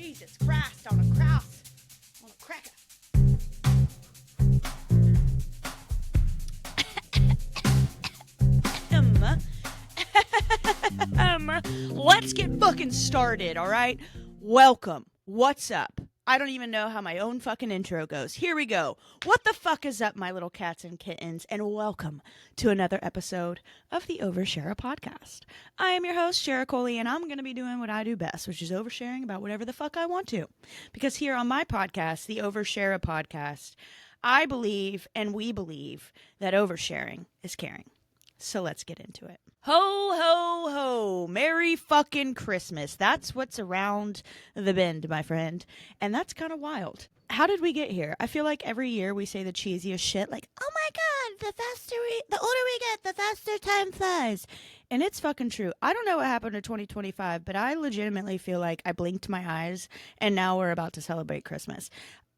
Jesus Christ on a cross, on a cracker. Let's get fucking started, all right? Welcome. What's up? I don't even know how my own fucking intro goes. Here we go. What the fuck is up, my little cats and kittens? And welcome to another episode of the OVER Sharra Podcast. I am your host, Sharra Coley, and I'm going to be doing what I do best, which is oversharing about whatever the fuck I want to. Because here on my podcast, the OVER Sharra Podcast, I believe and we believe that oversharing is caring. So let's get into it. Ho, ho, ho. Merry fucking Christmas. That's what's around the bend, my friend. And that's kind of wild. How did we get here? I feel like every year we say the cheesiest shit like, oh my God, the older we get, the faster time flies. And it's fucking true. I don't know what happened to 2025, but I legitimately feel like I blinked my eyes and now we're about to celebrate Christmas.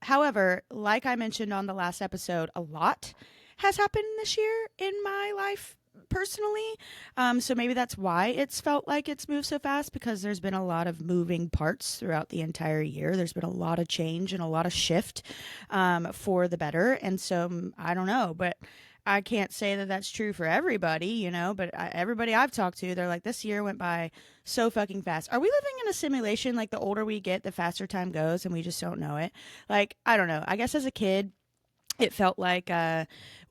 However, like I mentioned on the last episode, a lot has happened this year in my life personally, so maybe that's why it's felt like it's moved so fast, because there's been a lot of moving parts throughout the entire year. There's been a lot of change and a lot of shift for the better, and so I don't know, but I can't say that that's true for everybody, you know, but everybody I've talked to, they're like, this year went by so fucking fast. Are we living in a simulation? Like, the older we get, the faster time goes, and we just don't know it? Like, I don't know. I guess as a kid, it felt like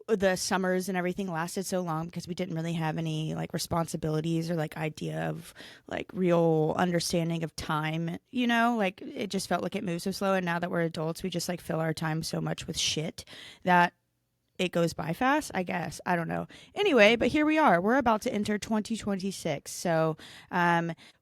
the summers and everything lasted so long because we didn't really have any like responsibilities or like idea of like real understanding of time, you know, like it just felt like it moved so slow. And now that we're adults, we just like fill our time so much with shit that it goes by fast, I guess. I don't know. Anyway, but here we are. We're about to enter 2026. So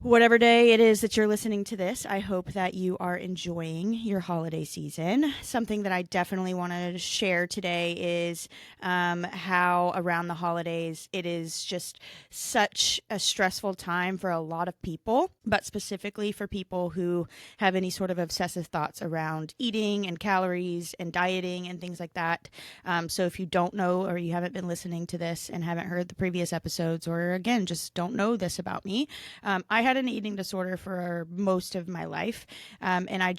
whatever day it is that you're listening to this, I hope that you are enjoying your holiday season. Something that I definitely want to share today is how around the holidays it is just such a stressful time for a lot of people, but specifically for people who have any sort of obsessive thoughts around eating and calories and dieting and things like that. So if you don't know, or you haven't been listening to this and haven't heard the previous episodes, or again, just don't know this about me, I had an eating disorder for most of my life. And I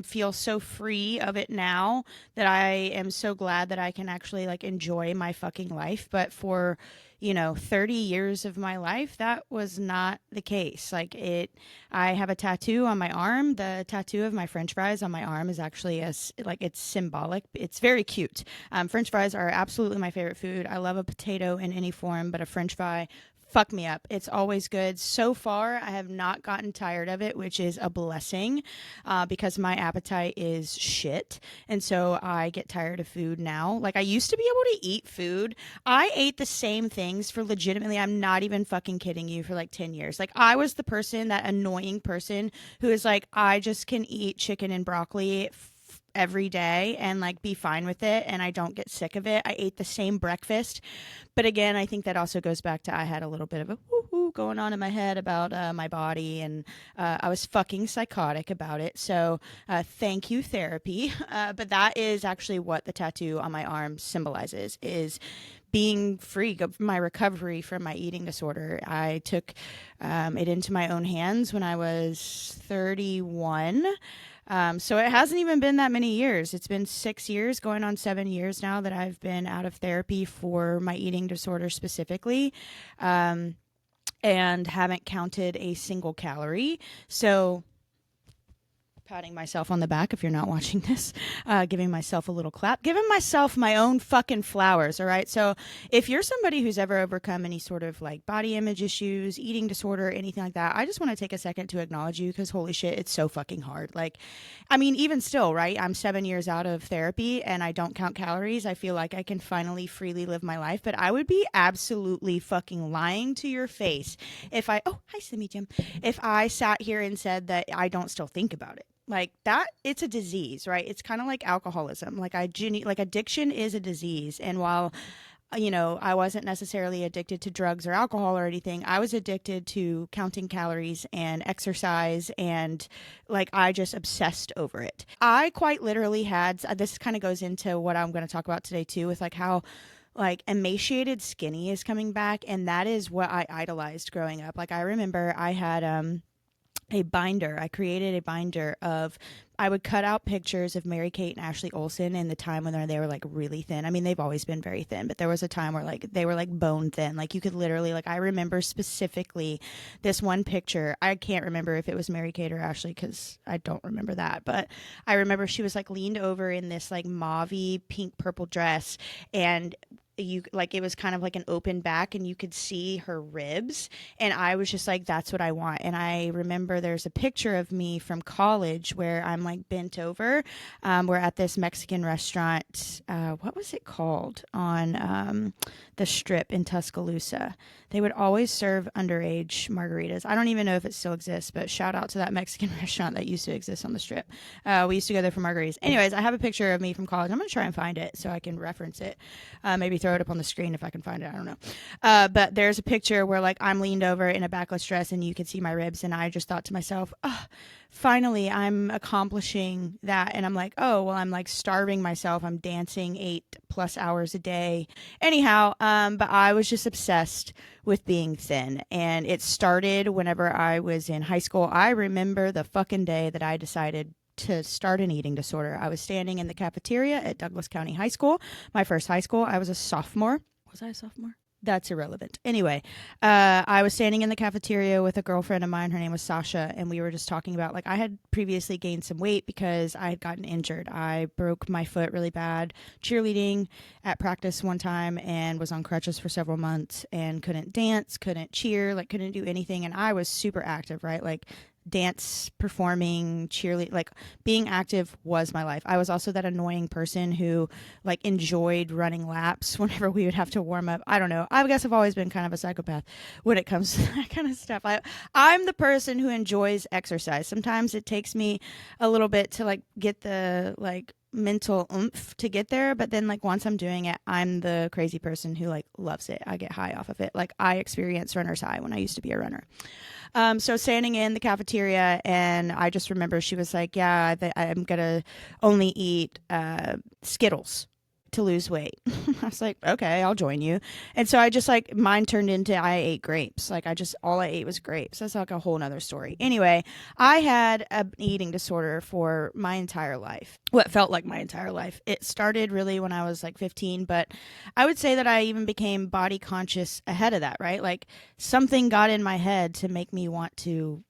feel so free of it now that I am so glad that I can actually like enjoy my fucking life. But for 30 years of my life, that was not the case. I have a tattoo on my arm. The tattoo of my French fries on my arm is actually it's symbolic. It's very cute. French fries are absolutely my favorite food. I love a potato in any form, but a French fry, fuck me up. It's always good. So far, I have not gotten tired of it, which is a blessing because my appetite is shit. And so I get tired of food now. Like, I used to be able to eat food. I ate the same things for legitimately, I'm not even fucking kidding you, for like 10 years. Like, I was the person, that annoying person who is like, I just can eat chicken and broccoli every day and like be fine with it, and I don't get sick of it. I ate the same breakfast. But again, I think that also goes back to I had a little bit of a woo-hoo going on in my head about my body, and I was fucking psychotic about it. So thank you, therapy. But that is actually what the tattoo on my arm symbolizes, is being free of my recovery from my eating disorder. I took it into my own hands when I was 31. So it hasn't even been that many years. It's been 6 years, going on 7 years now, that I've been out of therapy for my eating disorder specifically, and haven't counted a single calorie. So patting myself on the back if you're not watching this, giving myself a little clap, giving myself my own fucking flowers, all right? So if you're somebody who's ever overcome any sort of like body image issues, eating disorder, anything like that, I just want to take a second to acknowledge you, because holy shit, it's so fucking hard. Like, I mean, even still, right? I'm 7 years out of therapy and I don't count calories. I feel like I can finally freely live my life, but I would be absolutely fucking lying to your face if hi Slimmy Jim, if I sat here and said that I don't still think about it. Like that, it's a disease, right? It's kind of like alcoholism. Like addiction is a disease. And while, I wasn't necessarily addicted to drugs or alcohol or anything, I was addicted to counting calories and exercise, and like I just obsessed over it. I quite literally had, this kind of goes into what I'm going to talk about today too, with like how like emaciated skinny is coming back. And that is what I idolized growing up. Like I remember I had, a binder. I created a binder of, I would cut out pictures of Mary Kate and Ashley Olsen in the time when they were like really thin. I mean, they've always been very thin, but there was a time where like they were like bone thin. Like you could literally, like I remember specifically this one picture. I can't remember if it was Mary Kate or Ashley because I don't remember that, but I remember she was like leaned over in this like mauvey pink purple dress, and you like it was kind of like an open back and you could see her ribs, and I was just like, that's what I want. And I remember there's a picture of me from college where I'm like bent over. We're at this Mexican restaurant, what was it called, on the Strip in Tuscaloosa. They would always serve underage margaritas. I don't even know if it still exists, but shout out to that Mexican restaurant that used to exist on the Strip. We used to go there for margaritas. Anyways, I have a picture of me from college. I'm going to try and find it so I can reference it. Maybe throw it up on the screen if I can find it. I don't know. But there's a picture where like I'm leaned over in a backless dress and you can see my ribs. And I just thought to myself, oh, finally I'm accomplishing that. And I'm like, oh, well, I'm like starving myself. I'm dancing 8+ hours a day. Anyhow, but I was just obsessed with being thin. And it started whenever I was in high school. I remember the fucking day that I decided to start an eating disorder. I was standing in the cafeteria at Douglas County High School, my first high school. I was a sophomore. Was I a sophomore? That's irrelevant. Anyway, I was standing in the cafeteria with a girlfriend of mine. Her name was Sasha, and we were just talking about, like, I had previously gained some weight because I had gotten injured. I broke my foot really bad cheerleading at practice one time and was on crutches for several months and couldn't dance, couldn't cheer, like, couldn't do anything. And I was super active, right? Like, dance, performing, cheerleading, like being active was my life. I was also that annoying person who like enjoyed running laps whenever we would have to warm up. I don't know. I guess I've always been kind of a psychopath when it comes to that kind of stuff. I'm the person who enjoys exercise. Sometimes it takes me a little bit to like get the like mental oomph to get there, but then like once I'm doing it, I'm the crazy person who like loves it. I get high off of it. Like I experienced runner's high when I used to be a runner. So standing in the cafeteria, and I just remember she was like, yeah, I'm gonna only eat Skittles to lose weight. I was like, okay, I'll join you. And so I just like, mine turned into, I ate grapes. Like all I ate was grapes. That's like a whole nother story. Anyway, I had an eating disorder for my entire life. What felt like my entire life. It started really when I was like 15, but I would say that I even became body conscious ahead of that, right? Like something got in my head to make me want to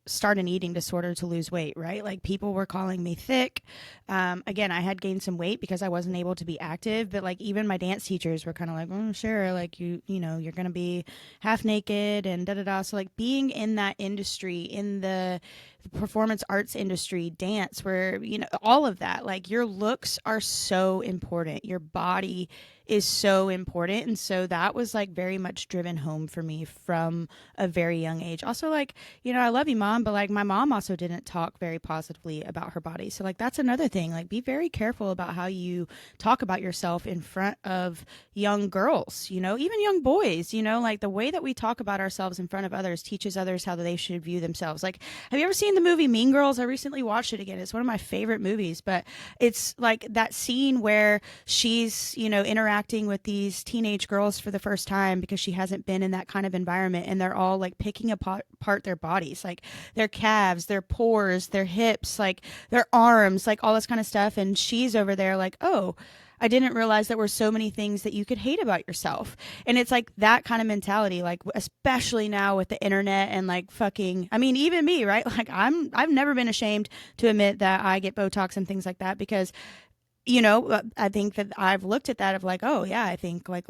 start an eating disorder to lose weight, right? Like people were calling me thick. Again, I had gained some weight because I wasn't able to be active, but like even my dance teachers were kind of like, oh, sure, like you know, you're going to be half naked and da da da. So like being in that industry, in the performance arts industry, dance, where, you know, all of that, like your looks are so important. Your body is so important. And so that was like very much driven home for me from a very young age. Also, like, you know, I love you, Mom, but like my mom also didn't talk very positively about her body. So like that's another thing. Like be very careful about how you talk about yourself in front of young girls, you know, even young boys, you know, like the way that we talk about ourselves in front of others teaches others how they should view themselves. Like, have you ever seen the movie Mean Girls? I recently watched it again. It's one of my favorite movies, but it's like that scene where she's, you know, interacting with these teenage girls for the first time because she hasn't been in that kind of environment, and they're all like picking apart their bodies, like their calves, their pores, their hips, like their arms, like all this kind of stuff. And she's over there like, oh, I didn't realize there were so many things that you could hate about yourself. And it's like that kind of mentality, like especially now with the internet and like fucking, I mean, even me, right? Like I've never been ashamed to admit that I get Botox and things like that because, you know, I think that I've looked at that of like, oh yeah, I think like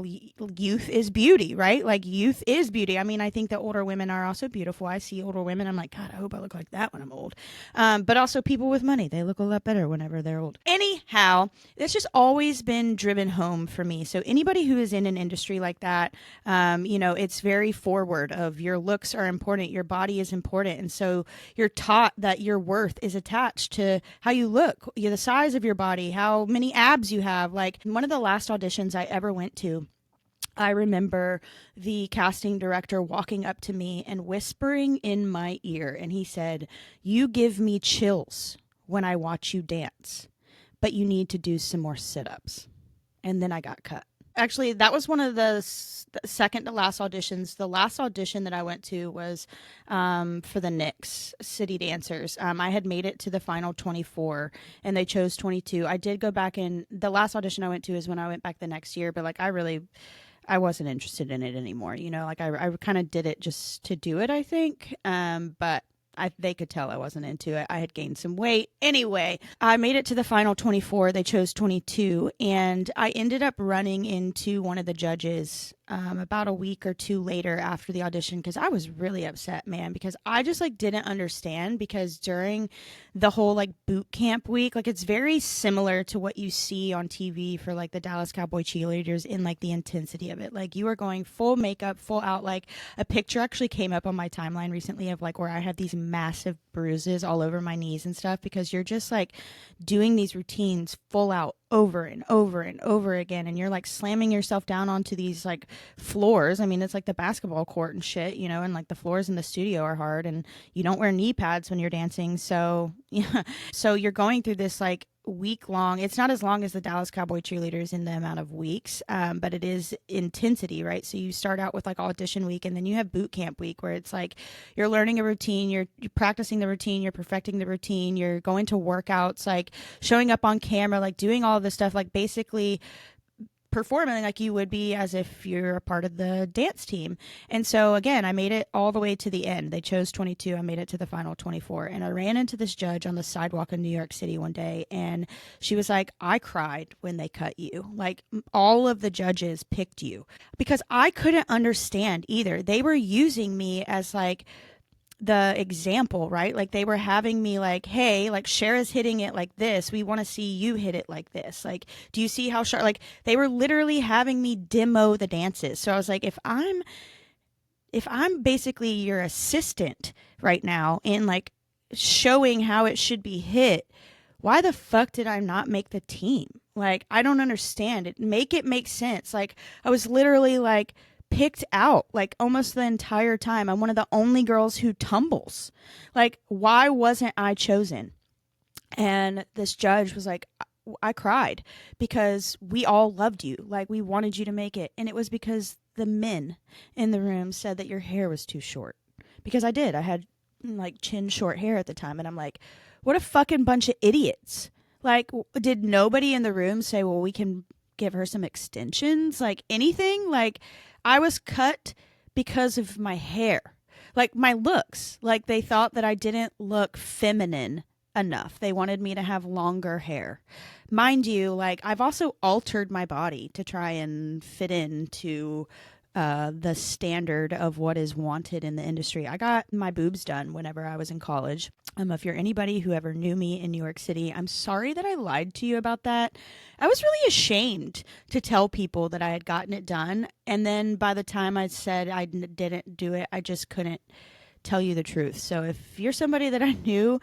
youth is beauty, right? Like youth is beauty. I mean, I think that older women are also beautiful. I see older women, I'm like, God, I hope I look like that when I'm old. But also people with money, they look a lot better whenever they're old. Anyhow, it's just always been driven home for me. So anybody who is in an industry like that, you know, it's very forward of your looks are important, your body is important. And so you're taught that your worth is attached to how you look, the size of your body, how many abs you have. Like one of the last auditions I ever went to, I remember the casting director walking up to me and whispering in my ear, and he said, "You give me chills when I watch you dance, but you need to do some more sit-ups." And then I got cut. Actually, that was one of the second to last auditions. The last audition that I went to was for the Knicks City Dancers. I had made it to the final 24 and they chose 22. I did go back in. The last audition I went to is when I went back the next year, but like I wasn't interested in it anymore. You know, like I kind of did it just to do it, I think. But they could tell I wasn't into it. I had gained some weight. Anyway, I made it to the final 24. They chose 22. And I ended up running into one of the judges about a week or two later after the audition because I was really upset, man, because I just like didn't understand because during the whole like boot camp week, like it's very similar to what you see on TV for like the Dallas Cowboy cheerleaders in like the intensity of it. Like you are going full makeup, full out. Like a picture actually came up on my timeline recently of like where I had these massive bruises all over my knees and stuff because you're just like doing these routines full out over and over and over again, and you're like slamming yourself down onto these like floors. I mean, it's like the basketball court and shit, you know, and like the floors in the studio are hard and you don't wear knee pads when you're dancing. So yeah, so you're going through this like week long. It's not as long as the Dallas Cowboy cheerleaders in the amount of weeks, but it is intensity, right? So you start out with like audition week and then you have boot camp week where it's like you're learning a routine, you're practicing the routine, you're perfecting the routine, you're going to workouts, like showing up on camera, like doing all this stuff, like basically performing like you would be as if you're a part of the dance team. And so again, I made it all the way to the end. They chose 22. I made it to the final 24. And I ran into this judge on the sidewalk in New York City one day. And she was like, I cried when they cut you. Like all of the judges picked you because I couldn't understand either. They were using me as like the example, right? Like they were having me like, hey, like Sharra's hitting it like this. We want to see you hit it like this. Like, do you see how sharp? Like they were literally having me demo the dances. So I was like, if I'm basically your assistant right now in like showing how it should be hit, why the fuck did I not make the team? Like, I don't understand it. Make it make sense. Like I was literally like picked out like almost the entire time. I'm one of the only girls who tumbles. Like, why wasn't I chosen? And this judge was like, I cried because we all loved you. Like, we wanted you to make it. And it was because the men in the room said that your hair was too short. Because I did. I had like chin short hair at the time. And I'm like, what a fucking bunch of idiots. Like, did nobody in the room say, well, we can give her some extensions? Like, anything? Like, I was cut because of my hair, like my looks. Like they thought that I didn't look feminine enough. They wanted me to have longer hair. Mind you, like I've also altered my body to try and fit into the standard of what is wanted in the industry. I got my boobs done whenever I was in college. If you're anybody who ever knew me in New York City, I'm sorry that I lied to you about that. I was really ashamed to tell people that I had gotten it done. And then by the time I said I didn't do it, I just couldn't tell you the truth. So if you're somebody that I knew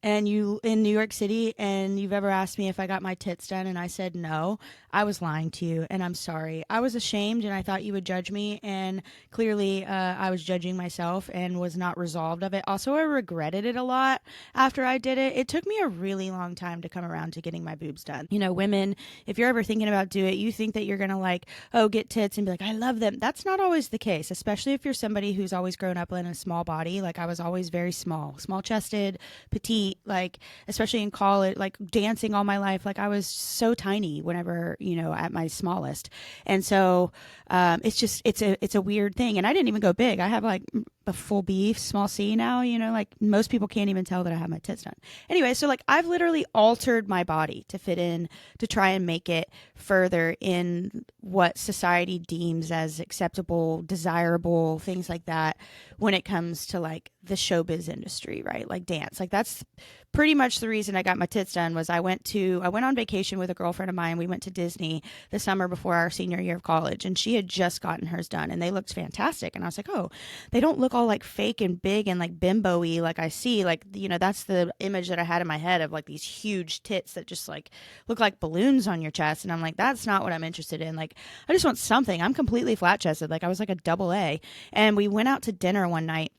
and you in New York City and you've ever asked me if I got my tits done and I said no, I was lying to you and I'm sorry. I was ashamed and I thought you would judge me, and clearly I was judging myself and was not resolved of it. Also, I regretted it a lot after I did it. It took me a really long time to come around to getting my boobs done. You know, women, if you're ever thinking about doing it, you think that you're going to like, oh, get tits and be like, I love them. That's not always the case, especially if you're somebody who's always grown up in a small body. Like I was always very small chested, petite, like especially in college, like dancing all my life. Like I was so tiny whenever, you know, at my smallest. And so it's a weird thing. And I didn't even go big. I have like a full B, small C now, you know, like most people can't even tell that I have my tits done. Anyway, so like I've literally altered my body to fit in, to try and make it further in what society deems as acceptable, desirable, things like that when it comes to like the showbiz industry, right? Like dance. Like that's pretty much the reason I got my tits done. Was I went on vacation with a girlfriend of mine. We went to Disney the summer before our senior year of college, and she had just gotten hers done and they looked fantastic. And I was like, oh, they don't look all like fake and big and like bimbo-y like I see. Like, you know, that's the image that I had in my head of like these huge tits that just like look like balloons on your chest. And I'm like, that's not what I'm interested in. Like, I just want something. I'm completely flat chested. Like I was like a double A. And we went out to dinner one night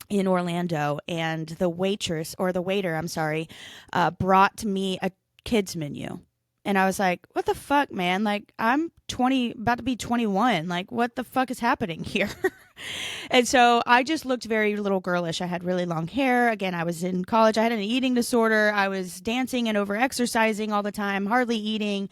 in Orlando, and the waiter, I'm sorry, brought me a kids menu. And I was like, what the fuck, man? Like, I'm 20, about to be 21. Like, what the fuck is happening here? And so I just looked very little girlish. I had really long hair. Again, I was in college. I had an eating disorder. I was dancing and over exercising all the time, hardly eating,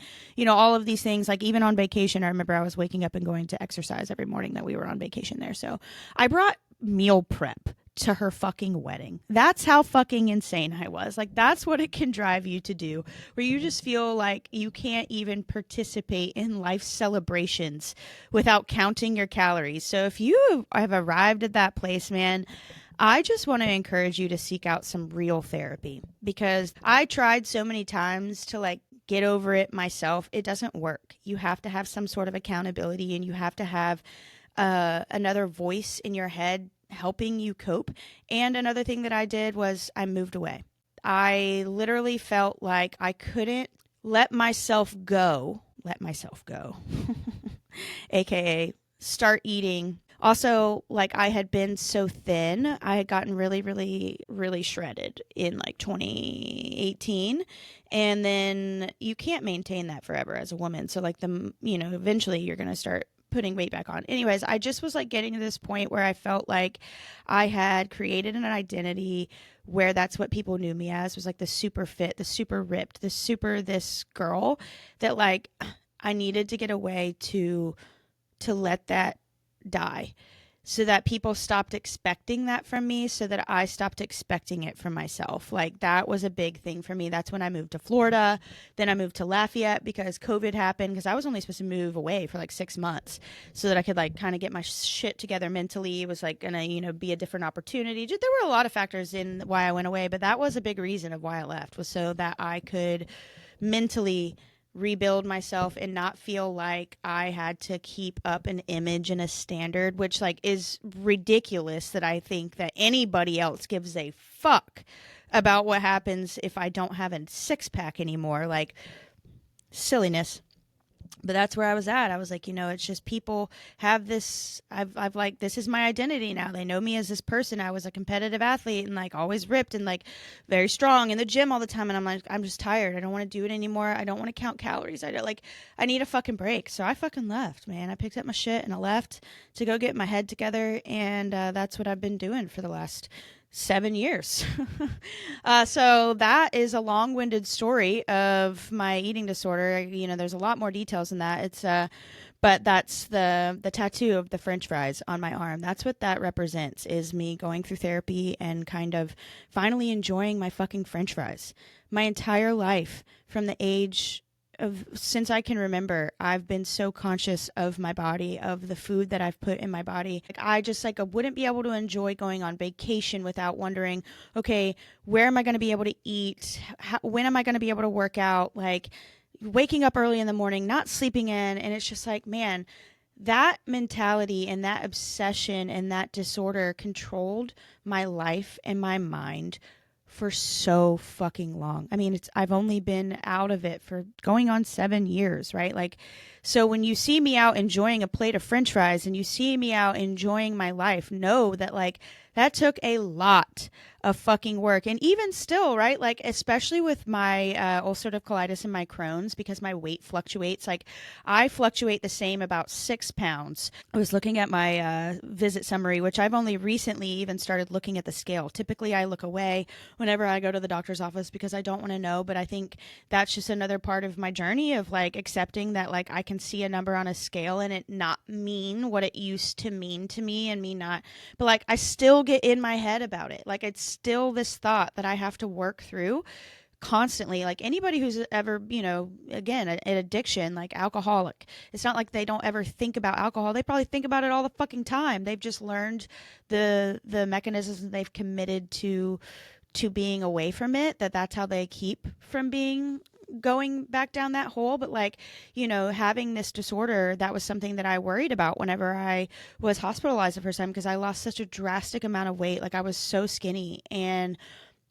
all of these things. Like, even on vacation, I remember I was waking up and going to exercise every morning that we were on vacation there. So I brought meal prep to her fucking wedding. That's how fucking insane I was. Like, that's what it can drive you to do, where you just feel like you can't even participate in life celebrations without counting your calories. So if you have arrived at that place, man, I just want to encourage you to seek out some real therapy, because I tried so many times to like get over it myself. It doesn't work. You have to have some sort of accountability, and you have to have another voice in your head helping you cope. And another thing that I did was I moved away. I literally felt like I couldn't let myself go, aka start eating. Also, like, I had been so thin. I had gotten really, really, really shredded in like 2018. And then you can't maintain that forever as a woman. So like eventually you're going to start putting weight back on. Anyways, I just was like getting to this point where I felt like I had created an identity where that's what people knew me as, was like the super fit, the super ripped, the super this girl, that like I needed to get away to let that die, so that people stopped expecting that from me, so that I stopped expecting it from myself. Like, that was a big thing for me. That's when I moved to Florida. Then I moved to Lafayette because COVID happened, because I was only supposed to move away for like 6 months so that I could like kind of get my shit together mentally. It was like gonna, be a different opportunity. There were a lot of factors in why I went away, but that was a big reason of why I left, was so that I could mentally rebuild myself and not feel like I had to keep up an image and a standard, which like is ridiculous, that I think that anybody else gives a fuck about what happens if I don't have a six pack anymore. Like, silliness. But that's where I was at. I was like, it's just people have this. I've like, this is my identity now. They know me as this person. I was a competitive athlete and like always ripped and like very strong in the gym all the time. And I'm like, I'm just tired. I don't want to do it anymore. I don't want to count calories. I need a fucking break. So I fucking left, man. I picked up my shit and I left to go get my head together. And that's what I've been doing for the last 7 years. So that is a long-winded story of my eating disorder. There's a lot more details than that. It's but that's the tattoo of the French fries on my arm. That's what that represents, is me going through therapy and kind of finally enjoying my fucking French fries. My entire life, from the age since I can remember, I've been so conscious of my body, of the food that I've put in my body. Like, I just I wouldn't be able to enjoy going on vacation without wondering, okay, where am I going to be able to eat? When am I going to be able to work out? Like, waking up early in the morning, not sleeping in. And it's just like, man, that mentality and that obsession and that disorder controlled my life and my mind for so fucking long. I mean, I've only been out of it for going on 7 years, right? Like, so when you see me out enjoying a plate of French fries and you see me out enjoying my life, know that like that took a lot of fucking work. And even still, right? Like, especially with my ulcerative colitis and my Crohn's, because my weight fluctuates. Like, I fluctuate the same, about 6 pounds. I was looking at my visit summary, which I've only recently even started looking at the scale. Typically, I look away whenever I go to the doctor's office because I don't want to know. But I think that's just another part of my journey of like accepting that like I can see a number on a scale and it not mean what it used to mean to me, and me not. But like, I still get in my head about it. Like, it's still this thought that I have to work through constantly. Like, anybody who's ever, again, an addiction, like alcoholic, it's not like they don't ever think about alcohol. They probably think about it all the fucking time. They've just learned the mechanisms, and they've committed to being away from it, that's how they keep from going back down that hole. But like, having this disorder, that was something that I worried about whenever I was hospitalized the first time, because I lost such a drastic amount of weight. Like, I was so skinny, and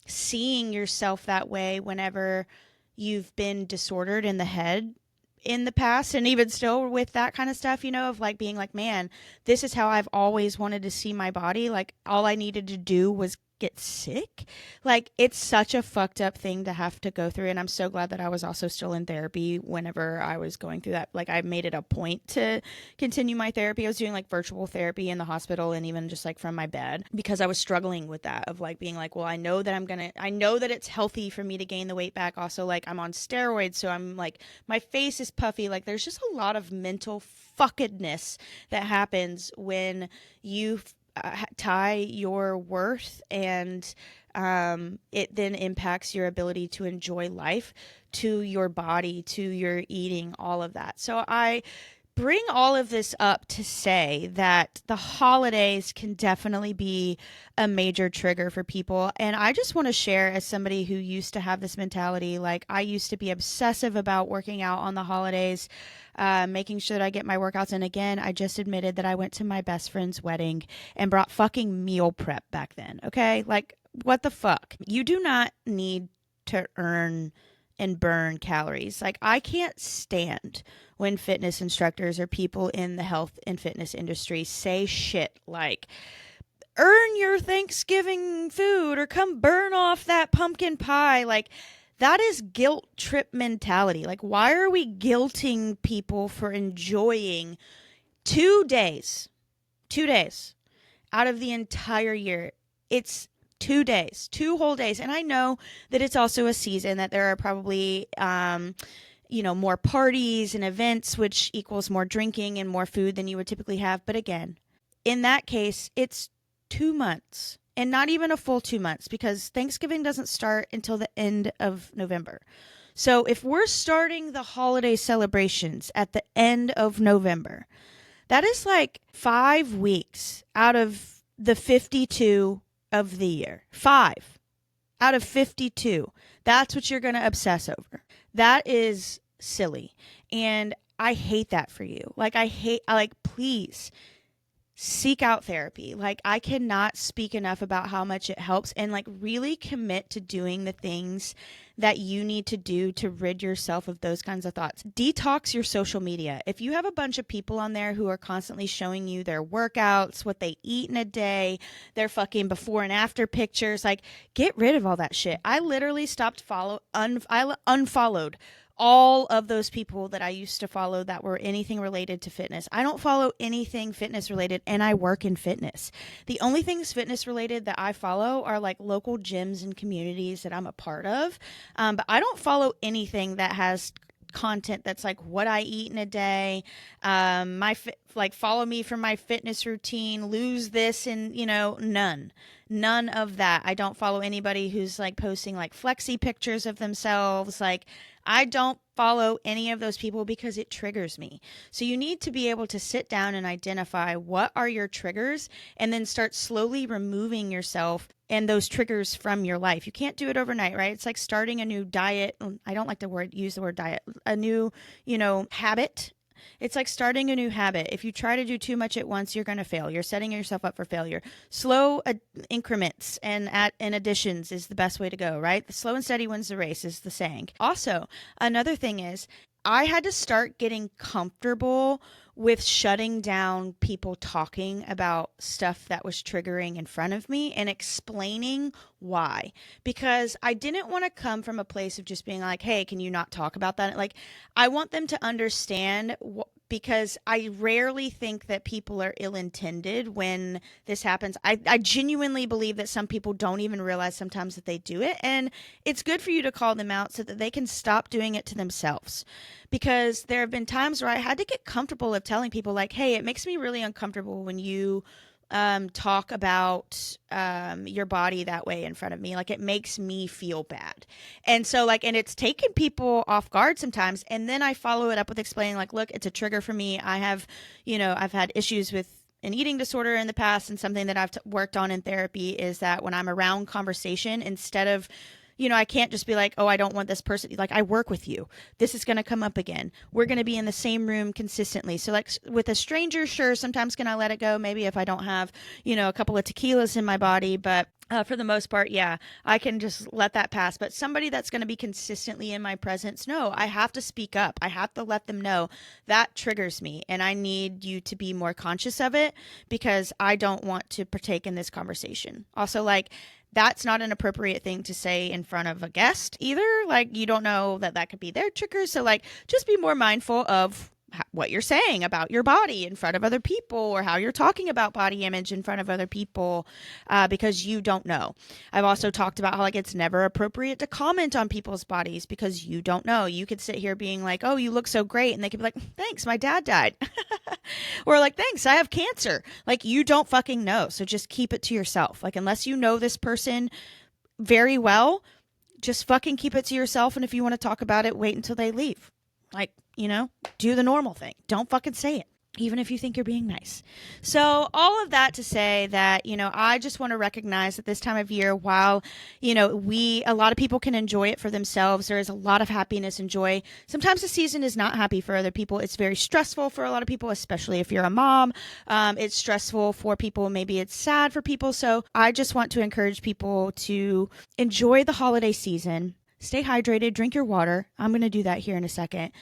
seeing yourself that way whenever you've been disordered in the head in the past, and even still with that kind of stuff, of like being like, man, this is how I've always wanted to see my body. Like, all I needed to do was get sick. Like, it's such a fucked up thing to have to go through. And I'm so glad that I was also still in therapy whenever I was going through that. Like, I made it a point to continue my therapy. I was doing like virtual therapy in the hospital and even just like from my bed, because I was struggling with that of like being like, well, I know that it's healthy for me to gain the weight back. Also, like, I'm on steroids. So I'm like, my face is puffy. Like, there's just a lot of mental fuckedness that happens when you tie your worth and it then impacts your ability to enjoy life, to your body, to your eating, all of that. So I bring all of this up to say that the holidays can definitely be a major trigger for people. And I just want to share, as somebody who used to have this mentality, like, I used to be obsessive about working out on the holidays, making sure that I get my workouts in. Again, I just admitted that I went to my best friend's wedding and brought fucking meal prep back then. Okay. Like, what the fuck? You do not need to earn and burn calories. Like, I can't stand when fitness instructors or people in the health and fitness industry say shit like, earn your Thanksgiving food or come burn off that pumpkin pie. Like, that is guilt trip mentality. Like, why are we guilting people for enjoying 2 days out of the entire year? It's 2 days, 2 whole days. And I know that it's also a season that there are probably, more parties and events, which equals more drinking and more food than you would typically have. But again, in that case, it's 2 months and not even a full 2 months, because Thanksgiving doesn't start until the end of November. So if we're starting the holiday celebrations at the end of November, that is like 5 weeks out of the 52 of the year. 5 out of 52. That's what you're going to obsess over. That is silly. And I hate that for you. Like, please seek out therapy. Like, I cannot speak enough about how much it helps, and like, really commit to doing the things that you need to do to rid yourself of those kinds of thoughts. Detox your social media. If you have a bunch of people on there who are constantly showing you their workouts, what they eat in a day, their fucking before and after pictures, like, get rid of all that shit. I literally stopped I unfollowed all of those people that I used to follow that were anything related to fitness. I don't follow anything fitness related, and I work in fitness. The only things fitness related that I follow are like local gyms and communities that I'm a part of. But I don't follow anything that has content that's like what I eat in a day. Follow me for my fitness routine, lose this, and none of that. I don't follow anybody who's like posting like flexi pictures of themselves. Like, I don't follow any of those people because it triggers me. So you need to be able to sit down and identify what are your triggers, and then start slowly removing yourself and those triggers from your life. You can't do it overnight, right? It's like starting a new diet. I don't like to use the word diet. A new, habit. It's like starting a new habit. If you try to do too much at once, you're going to fail. You're setting yourself up for failure. Slow increments and additions is the best way to go, right? The slow and steady wins the race is the saying. Also, another thing is, I had to start getting comfortable with shutting down people talking about stuff that was triggering in front of me and explaining why. Because I didn't want to come from a place of just being like, hey, can you not talk about that? Like, I want them to understand because I rarely think that people are ill-intended when this happens. I genuinely believe that some people don't even realize sometimes that they do it. And it's good for you to call them out so that they can stop doing it to themselves. Because there have been times where I had to get comfortable of telling people like, hey, it makes me really uncomfortable when you talk about your body that way in front of me. Like, it makes me feel bad. And so and it's taken people off guard sometimes. And then I follow it up with explaining like, look, it's a trigger for me. I have, I've had issues with an eating disorder in the past, and something that I've worked on in therapy is that when I'm around conversation, instead of I can't just be like, oh, I don't want this person. Like, I work with you. This is going to come up again. We're going to be in the same room consistently. So like with a stranger, sure, sometimes can I let it go? Maybe if I don't have, a couple of tequilas in my body, but for the most part, yeah, I can just let that pass. But somebody that's going to be consistently in my presence, no, I have to speak up. I have to let them know that triggers me, and I need you to be more conscious of it because I don't want to partake in this conversation. Also, like, That's not an appropriate thing to say in front of a guest either. Like, you don't know that could be their trigger. So, like, just be more mindful of what you're saying about your body in front of other people, or how you're talking about body image in front of other people, because you don't know. I've also talked about how, like, it's never appropriate to comment on people's bodies because you don't know. You could sit here being like, oh, you look so great. And they could be like, thanks, my dad died. Or like, thanks, I have cancer. Like, you don't fucking know. So just keep it to yourself. Like, unless you know this person very well, just fucking keep it to yourself. And if you want to talk about it, wait until they leave. Like, do the normal thing. Don't fucking say it, even if you think you're being nice. So all of that to say that, I just want to recognize that this time of year, while, a lot of people can enjoy it for themselves, there is a lot of happiness and joy. Sometimes the season is not happy for other people. It's very stressful for a lot of people, especially if you're a mom. It's stressful for people. Maybe it's sad for people. So I just want to encourage people to enjoy the holiday season. Stay hydrated, drink your water. I'm going to do that here in a second.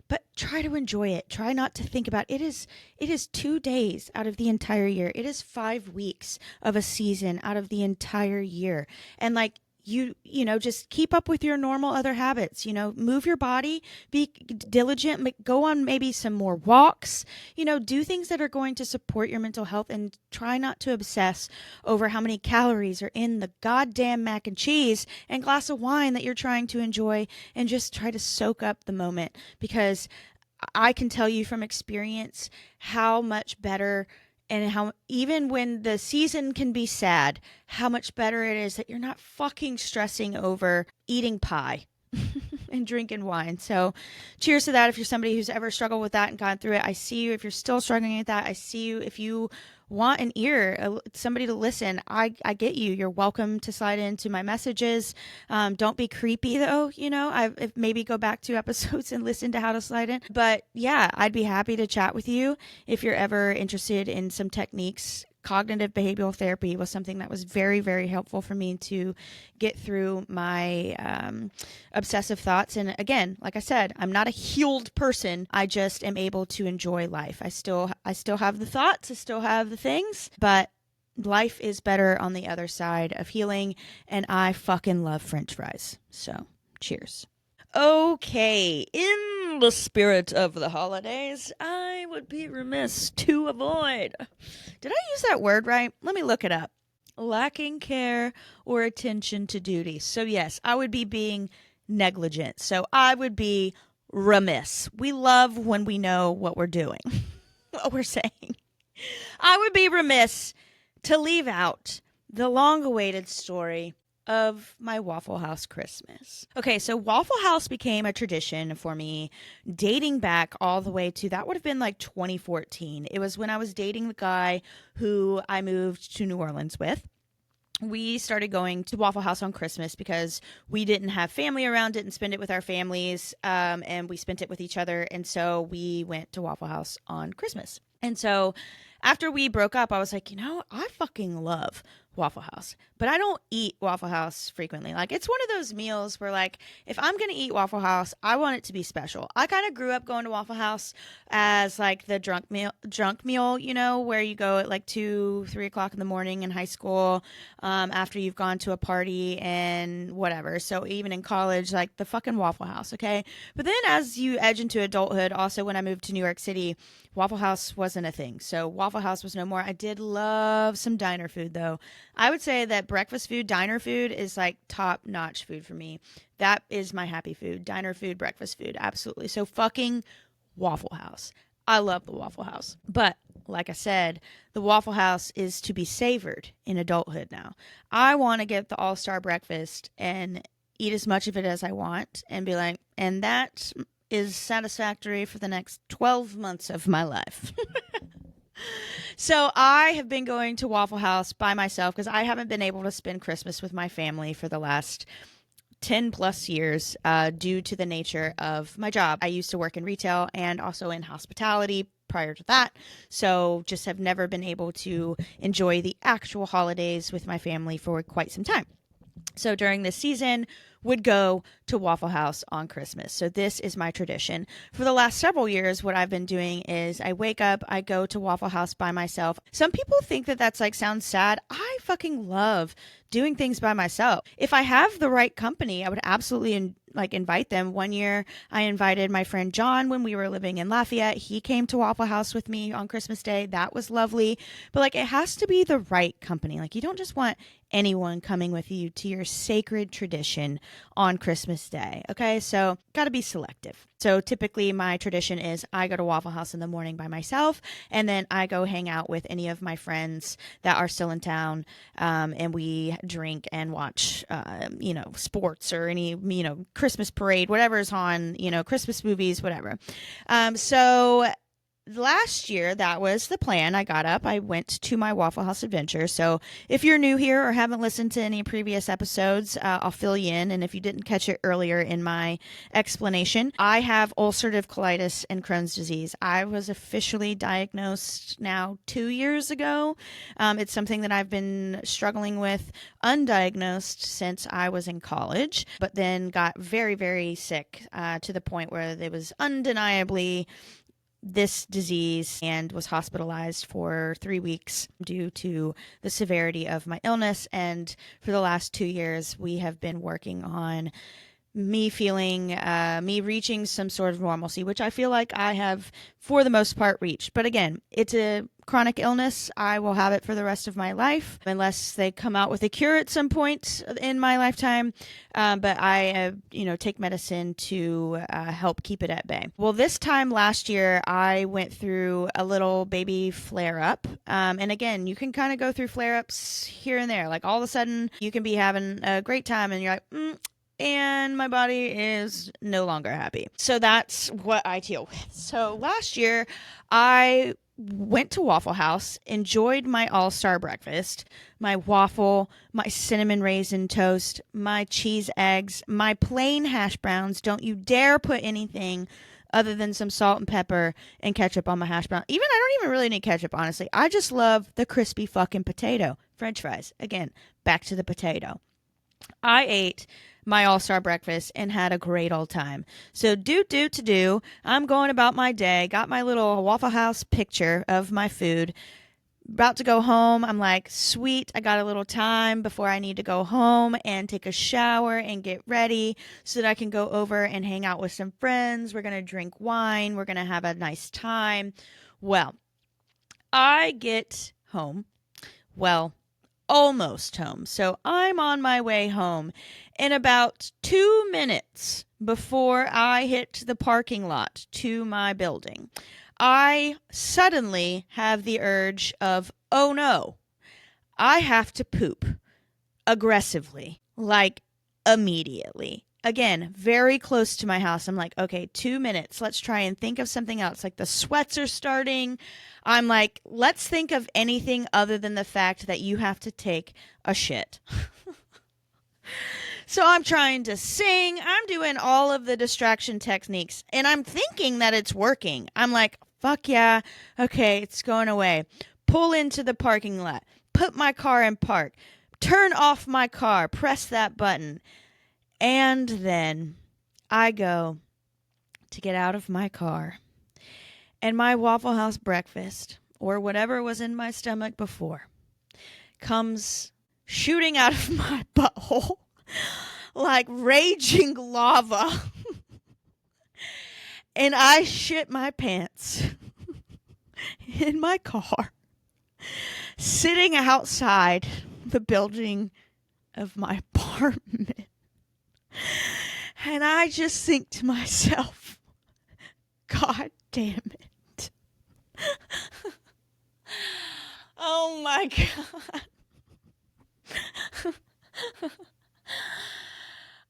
But try to enjoy it. Try not to think about it. It is 2 days out of the entire year. It is 5 weeks of a season out of the entire year. And like, just keep up with your normal other habits, move your body, be diligent, go on maybe some more walks, do things that are going to support your mental health, and try not to obsess over how many calories are in the goddamn mac and cheese and glass of wine that you're trying to enjoy, and just try to soak up the moment, because I can tell you from experience how much better, and how even when the season can be sad, how much better it is that you're not fucking stressing over eating pie and drinking wine. So cheers to that. If you're somebody who's ever struggled with that and gone through it, I see you. If you're still struggling with that, I see you. If you want an ear, somebody to listen, I get you. You're welcome to slide into my messages. Don't be creepy though. I've maybe go back 2 episodes and listen to how to slide in. But yeah, I'd be happy to chat with you if you're ever interested in some techniques. Cognitive behavioral therapy was something that was very, very helpful for me to get through my obsessive thoughts. And again, like I said, I'm not a healed person. I just am able to enjoy life. I still have the thoughts. I still have the things, but life is better on the other side of healing. And I fucking love French fries. So cheers. Okay, in the spirit of the holidays, I would be remiss to avoid. Did I use that word right? Let me look it up. Lacking care or attention to duty. So yes, I would be being negligent. So I would be remiss. We love when we know what we're doing, what we're saying. I would be remiss to leave out the long-awaited story of my Waffle House Christmas. Okay, so Waffle House became a tradition for me dating back all the way to, that would have been like 2014. It was when I was dating the guy who I moved to New Orleans with. We started going to Waffle House on Christmas because we didn't have family around, didn't spend it with our families, and we spent it with each other. And so we went to Waffle House on Christmas. And so after we broke up, I was like, I fucking love Waffle House, but I don't eat Waffle House frequently. Like, it's one of those meals where, like, if I'm going to eat Waffle House, I want it to be special. I kind of grew up going to Waffle House as like the drunk meal, where you go at like 2, 3 o'clock in the morning in high school, after you've gone to a party and whatever. So even in college, like the fucking Waffle House. Okay. But then as you edge into adulthood, also when I moved to New York City, Waffle House wasn't a thing. So Waffle House was no more. I did love some diner food though. I would say that breakfast food, diner food is like top-notch food for me. That is my happy food. Diner food, breakfast food, absolutely. So fucking Waffle House. I love the Waffle House. But like I said, the Waffle House is to be savored in adulthood now. I want to get the all-star breakfast and eat as much of it as I want and be like, and that is satisfactory for the next 12 months of my life. So I have been going to Waffle House by myself because I haven't been able to spend Christmas with my family for the last 10 plus years due to the nature of my job. I used to work in retail and also in hospitality prior to that. So just have never been able to enjoy the actual holidays with my family for quite some time. So during this season, would go to Waffle House on Christmas. So this is my tradition. For the last several years, what I've been doing is I wake up, I go to Waffle House by myself. Some people think that that's like sounds sad. I fucking love doing things by myself. If I have the right company, I would absolutely invite them. One year I invited my friend John when we were living in Lafayette. He came to Waffle House with me on Christmas Day. That was lovely. But like, it has to be the right company. Like, you don't just want anyone coming with you to your sacred tradition on Christmas Day. Okay, so got to be selective. So typically my tradition is I go to Waffle House in the morning by myself, and then I go hang out with any of my friends that are still in town, and we drink and watch, sports or any, Christmas parade, whatever's on, Christmas movies, whatever. So last year, that was the plan. I got up, I went to my Waffle House adventure. So if you're new here or haven't listened to any previous episodes, I'll fill you in. And if you didn't catch it earlier in my explanation, I have ulcerative colitis and Crohn's disease. I was officially diagnosed now 2 years ago. It's something that I've been struggling with undiagnosed since I was in college, but then got very, very sick to the point where it was undeniably this disease and was hospitalized for 3 weeks due to the severity of my illness. And for the last 2 years, we have been working on me reaching some sort of normalcy, which I feel like I have for the most part reached. But again, it's a chronic illness. I will have it for the rest of my life unless they come out with a cure at some point in my lifetime. But I, take medicine to help keep it at bay. Well, this time last year, I went through a little baby flare up. And again, you can kind of go through flare ups here and there. Like, all of a sudden you can be having a great time and you're like, and my body is no longer happy. So that's what I deal with. So last year, I went to Waffle House, enjoyed my all-star breakfast, my waffle, my cinnamon raisin toast, my cheese eggs, my plain hash browns. Don't you dare put anything other than some salt and pepper and ketchup on my hash brown. I don't even really need ketchup, honestly. I just love the crispy fucking potato. French fries. Again, back to the potato. I ate my all-star breakfast and had a great old time. So I'm going about my day, got my little Waffle House picture of my food, about to go home. I'm like, sweet, I got a little time before I need to go home and take a shower and get ready so that I can go over and hang out with some friends. We're going to drink wine. We're going to have a nice time. Well, I get home. Well, almost home. So I'm on my way home. In about 2 minutes before I hit the parking lot to my building, I suddenly have the urge of, oh no, I have to poop aggressively, like immediately. Again, very close to my house. I'm like, okay, 2 minutes. Let's try and think of something else. Like, the sweats are starting. I'm like, let's think of anything other than the fact that you have to take a shit. So I'm trying to sing. I'm doing all of the distraction techniques, and I'm thinking that it's working. I'm like, fuck yeah. Okay, it's going away. Pull into the parking lot. Put my car in park. Turn off my car. Press that button. And then I go to get out of my car, and my Waffle House breakfast, or whatever was in my stomach before, comes shooting out of my butthole like raging lava. And I shit my pants in my car, sitting outside the building of my apartment. And I just think to myself, God damn it. Oh my God.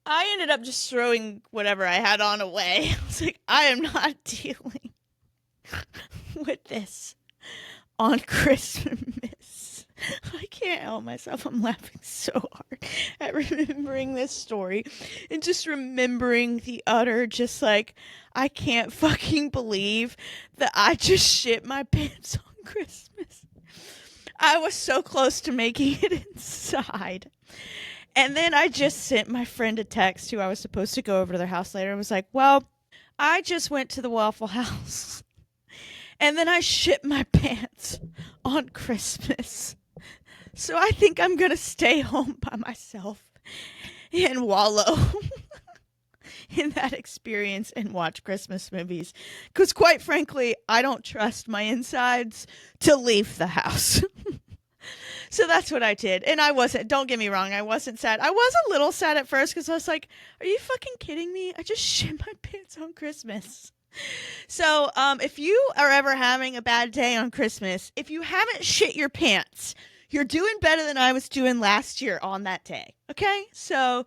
I ended up just throwing whatever I had on away. I was like, I am not dealing with this on Christmas. I can't help myself. I'm laughing so hard at remembering this story and just remembering the utter, just like, I can't fucking believe that I just shit my pants on Christmas. I was so close to making it inside. And then I just sent my friend a text who I was supposed to go over to their house later and was like, well, I just went to the Waffle House and then I shit my pants on Christmas. So I think I'm going to stay home by myself and wallow in that experience and watch Christmas movies. Because quite frankly, I don't trust my insides to leave the house. So that's what I did. And I wasn't, don't get me wrong, I wasn't sad. I was a little sad at first because I was like, are you fucking kidding me? I just shit my pants on Christmas. So if you are ever having a bad day on Christmas, if you haven't shit your pants, you're doing better than I was doing last year on that day. Okay? So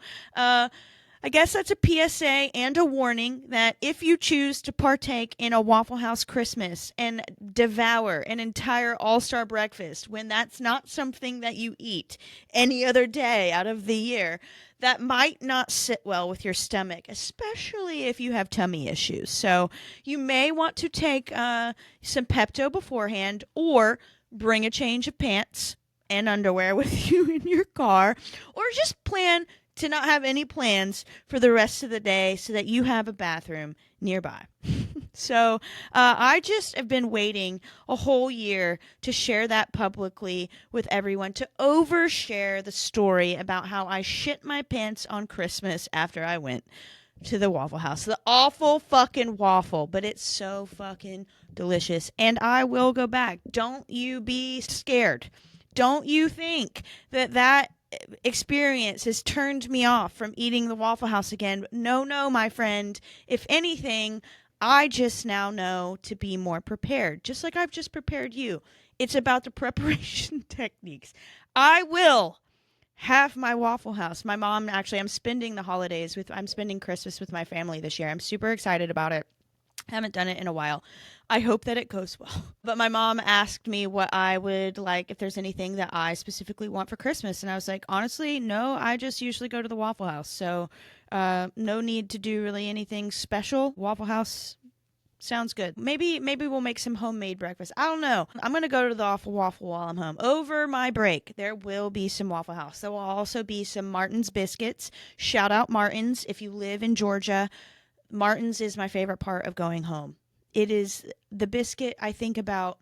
I guess that's a PSA and a warning that if you choose to partake in a Waffle House Christmas and devour an entire all-star breakfast when that's not something that you eat any other day out of the year, that might not sit well with your stomach, especially if you have tummy issues. So you may want to take some Pepto beforehand or bring a change of pants and underwear with you in your car, or just plan to not have any plans for the rest of the day so that you have a bathroom nearby. So I just have been waiting a whole year to share that publicly with everyone, to overshare the story about how I shit my pants on Christmas after I went to the Waffle House. The awful fucking waffle, but it's so fucking delicious. And I will go back. Don't you be scared. Don't you think that experience has turned me off from eating the Waffle House again. No, my friend. If anything, I just now know to be more prepared, just like I've just prepared you. It's about the preparation techniques. I will have my Waffle House. My mom, actually, I'm spending Christmas with my family this year. I'm super excited about it. I haven't done it in a while. I hope that it goes well. But my mom asked me what I would like, if there's anything that I specifically want for Christmas. And I was like, honestly, no, I just usually go to the Waffle House. So no need to do really anything special. Waffle House sounds good. Maybe we'll make some homemade breakfast. I don't know. I'm going to go to the Waffle while I'm home. Over my break, there will be some Waffle House. There will also be some Martin's biscuits. Shout out Martin's if you live in Georgia. Martin's is my favorite part of going home. It is the biscuit I think about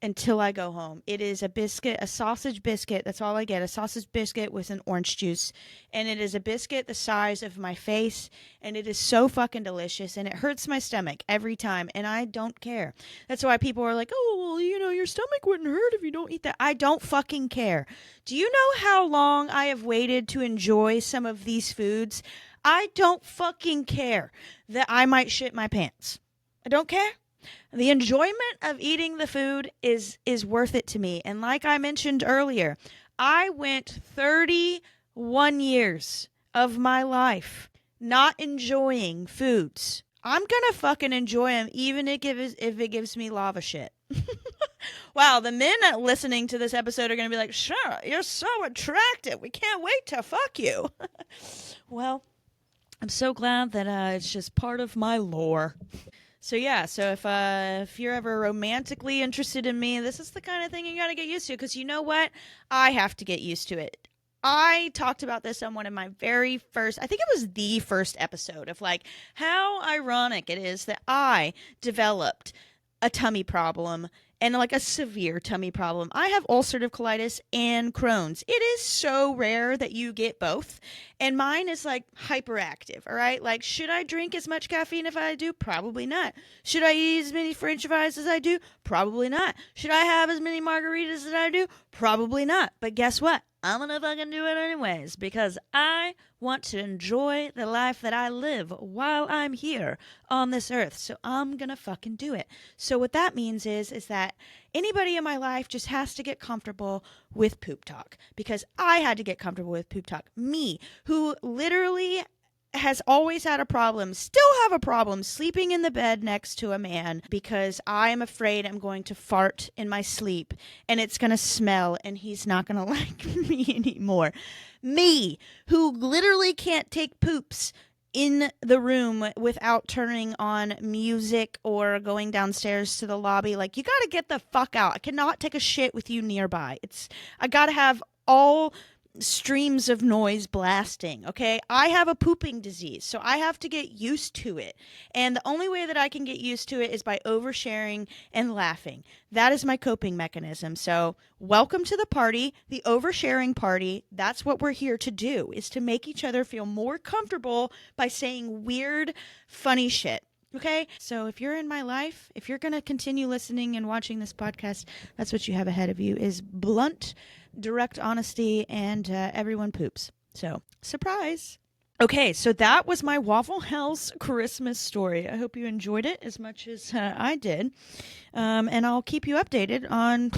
until I go home. It is a biscuit, a sausage biscuit. That's all I get. A sausage biscuit with an orange juice. And it is a biscuit the size of my face. And it is so fucking delicious. And it hurts my stomach every time. And I don't care. That's why people are like, oh, well, your stomach wouldn't hurt if you don't eat that. I don't fucking care. Do you know how long I have waited to enjoy some of these foods? I don't fucking care that I might shit my pants. I don't care. The enjoyment of eating the food is worth it to me. And like I mentioned earlier, I went 31 years of my life not enjoying foods. I'm gonna fucking enjoy them even if it gives me lava shit. Wow, the men listening to this episode are gonna be like, Sure, you're so attractive. We can't wait to fuck you. Well, I'm so glad that it's just part of my lore. So yeah, so if you're ever romantically interested in me, this is the kind of thing you got to get used to, because you know what? I have to get used to it. I talked about this on one of my very first, I think it was the first episode of like how ironic it is that I developed a tummy problem, and like a severe tummy problem. I have ulcerative colitis and Crohn's. It is so rare that you get both. And mine is like hyperactive, all right? Like, should I drink as much caffeine if I do? Probably not. Should I eat as many French fries as I do? Probably not. Should I have as many margaritas as I do? Probably not. But guess what? I'm gonna fucking do it anyways, because I want to enjoy the life that I live while I'm here on this earth. So I'm gonna fucking do it. So what that means is that anybody in my life just has to get comfortable with poop talk, because I had to get comfortable with poop talk. Me, who literally has always had a problem, still have a problem sleeping in the bed next to a man, because I'm afraid I'm going to fart in my sleep and it's going to smell and he's not going to like me anymore. Me, who literally can't take poops in the room without turning on music or going downstairs to the lobby. Like, you got to get the fuck out. I cannot take a shit with you nearby. I got to have all streams of noise blasting, okay? I have a pooping disease, so I have to get used to it. And the only way that I can get used to it is by oversharing and laughing. That is my coping mechanism. So, welcome to the party, the oversharing party. That's what we're here to do, is to make each other feel more comfortable by saying weird, funny shit. Okay, so if you're in my life, if you're going to continue listening and watching this podcast, that's what you have ahead of you, is blunt, direct honesty, and everyone poops. So, surprise. Okay, so that was my Waffle House Christmas story. I hope you enjoyed it as much as I did. And I'll keep you updated on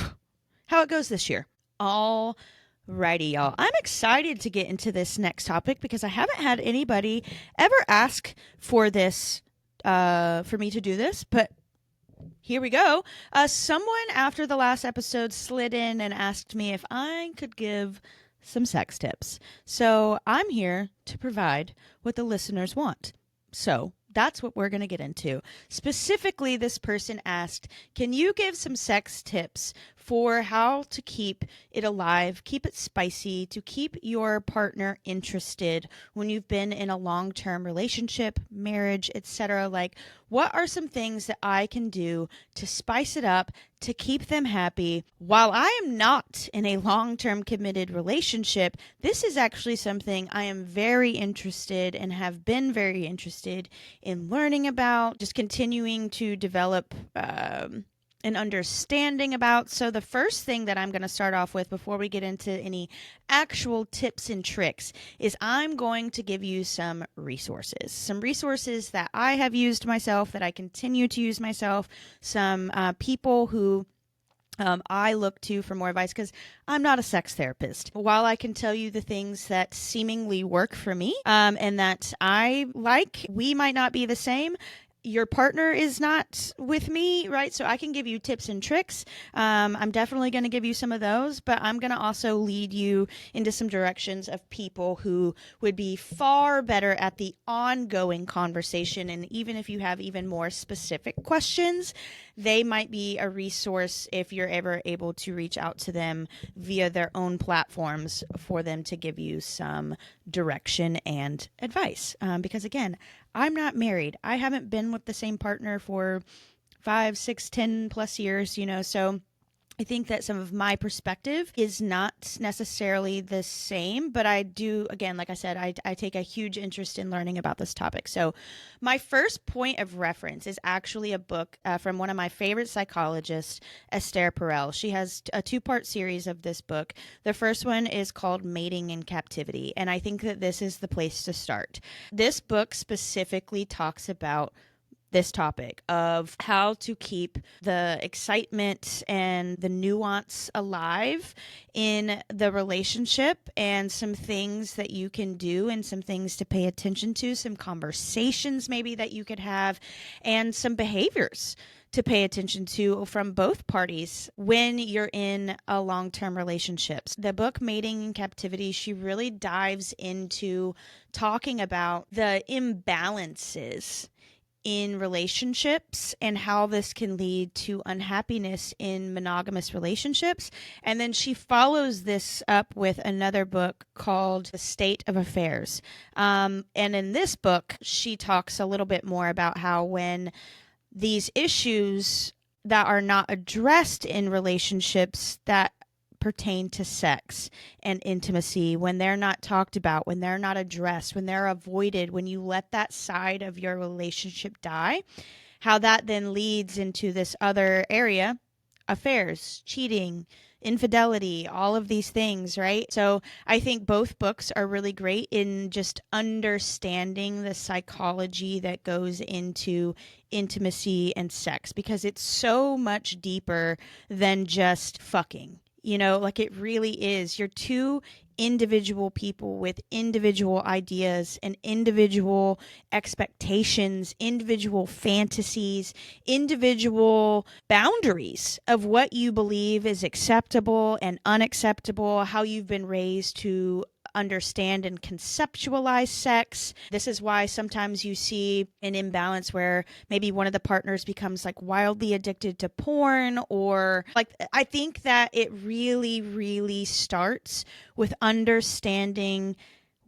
how it goes this year. Alrighty, y'all. I'm excited to get into this next topic because I haven't had anybody ever ask for this, for me to do this, but here we go. Someone after the last episode slid in and asked me if I could give some sex tips. So I'm here to provide what the listeners want. So that's what we're going to get into. Specifically, this person asked, can you give some sex tips for how to keep it alive, keep it spicy, to keep your partner interested when you've been in a long-term relationship, marriage, etc.? Like, what are some things that I can do to spice it up, to keep them happy? While I am not in a long-term committed relationship, this is actually something I am very interested and have been very interested in learning about, just continuing to develop an understanding about. So the first thing that I'm going to start off with before we get into any actual tips and tricks is I'm going to give you some resources that I have used myself, that I continue to use myself, some people who I look to for more advice, because I'm not a sex therapist. While I can tell you the things that seemingly work for me and that I like, we might not be the same. Your partner is not with me, right? So I can give you tips and tricks. I'm definitely going to give you some of those, but I'm going to also lead you into some directions of people who would be far better at the ongoing conversation. And even if you have even more specific questions, they might be a resource if you're ever able to reach out to them via their own platforms for them to give you some direction and advice. Because again, I'm not married. I haven't been with the same partner for 5, 6, 10 plus years, so I think that some of my perspective is not necessarily the same, but I do, again, like I said, I take a huge interest in learning about this topic. So my first point of reference is actually a book from one of my favorite psychologists, Esther Perel. She has a 2-part series of this book. The first one is called Mating in Captivity, and I think that this is the place to start. This book specifically talks about this topic of how to keep the excitement and the nuance alive in the relationship, and some things that you can do and some things to pay attention to, some conversations maybe that you could have, and some behaviors to pay attention to from both parties when you're in a long-term relationship. The book Mating in Captivity, she really dives into talking about the imbalances in relationships and how this can lead to unhappiness in monogamous relationships. And then she follows this up with another book called The State of Affairs. And in this book, she talks a little bit more about how when these issues that are not addressed in relationships that pertain to sex and intimacy, when they're not talked about, when they're not addressed, when they're avoided, when you let that side of your relationship die, how that then leads into this other area, affairs, cheating, infidelity, all of these things, right? So I think both books are really great in just understanding the psychology that goes into intimacy and sex, because it's so much deeper than just fucking. Like it really is. You're two individual people with individual ideas and individual expectations, individual fantasies, individual boundaries of what you believe is acceptable and unacceptable, how you've been raised to understand and conceptualize sex. This is why sometimes you see an imbalance where maybe one of the partners becomes like wildly addicted to porn, or like, I think that it really, really starts with understanding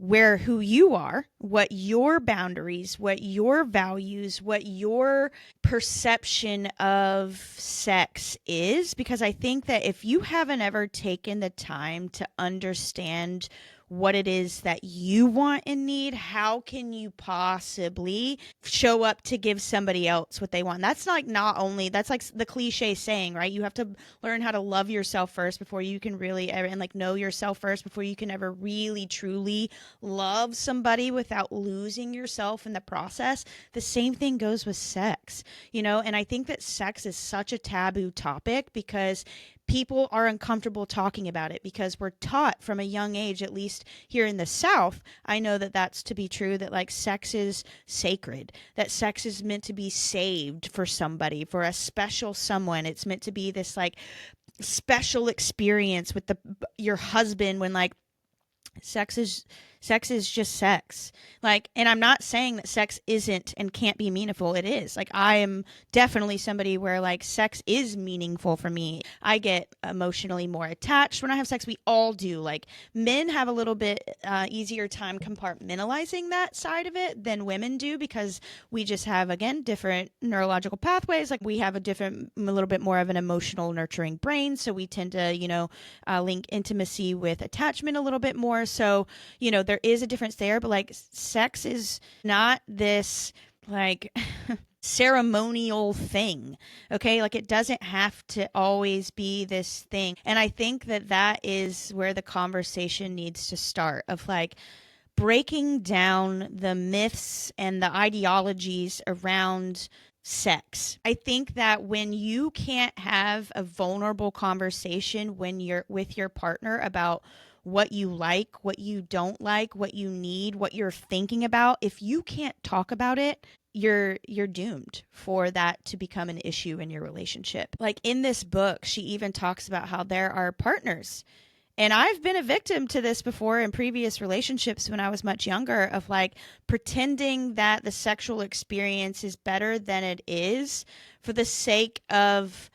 who you are, what your boundaries, what your values, what your perception of sex is. Because I think that if you haven't ever taken the time to understand what it is that you want and need, how can you possibly show up to give somebody else what they want? That's like that's like the cliche saying, right? You have to learn how to love yourself first before you can really ever, and like know yourself first before you can ever really truly love somebody without losing yourself in the process. The same thing goes with sex, and I think that sex is such a taboo topic because people are uncomfortable talking about it, because we're taught from a young age, at least here in the South. I know that that's to be true, that like sex is sacred, that sex is meant to be saved for somebody, for a special someone. It's meant to be this like special experience with your husband, when like sex is just sex. Like, and I'm not saying that sex isn't and can't be meaningful. It is. Like, I am definitely somebody where like sex is meaningful for me. I get emotionally more attached when I have sex. We all do. Like, men have a little bit easier time compartmentalizing that side of it than women do, because we just have, again, different neurological pathways. Like, we have a little bit more of an emotional nurturing brain. So we tend to, link intimacy with attachment a little bit more. So, there is a difference there, but like sex is not this like ceremonial thing. Okay. Like, it doesn't have to always be this thing. And I think that is where the conversation needs to start, of like breaking down the myths and the ideologies around sex. I think that when you can't have a vulnerable conversation when you're with your partner about what you like, what you don't like, what you need, what you're thinking about, if you can't talk about it, you're doomed for that to become an issue in your relationship. Like, in this book, she even talks about how there are partners, and I've been a victim to this before in previous relationships when I was much younger, of like pretending that the sexual experience is better than it is for the sake of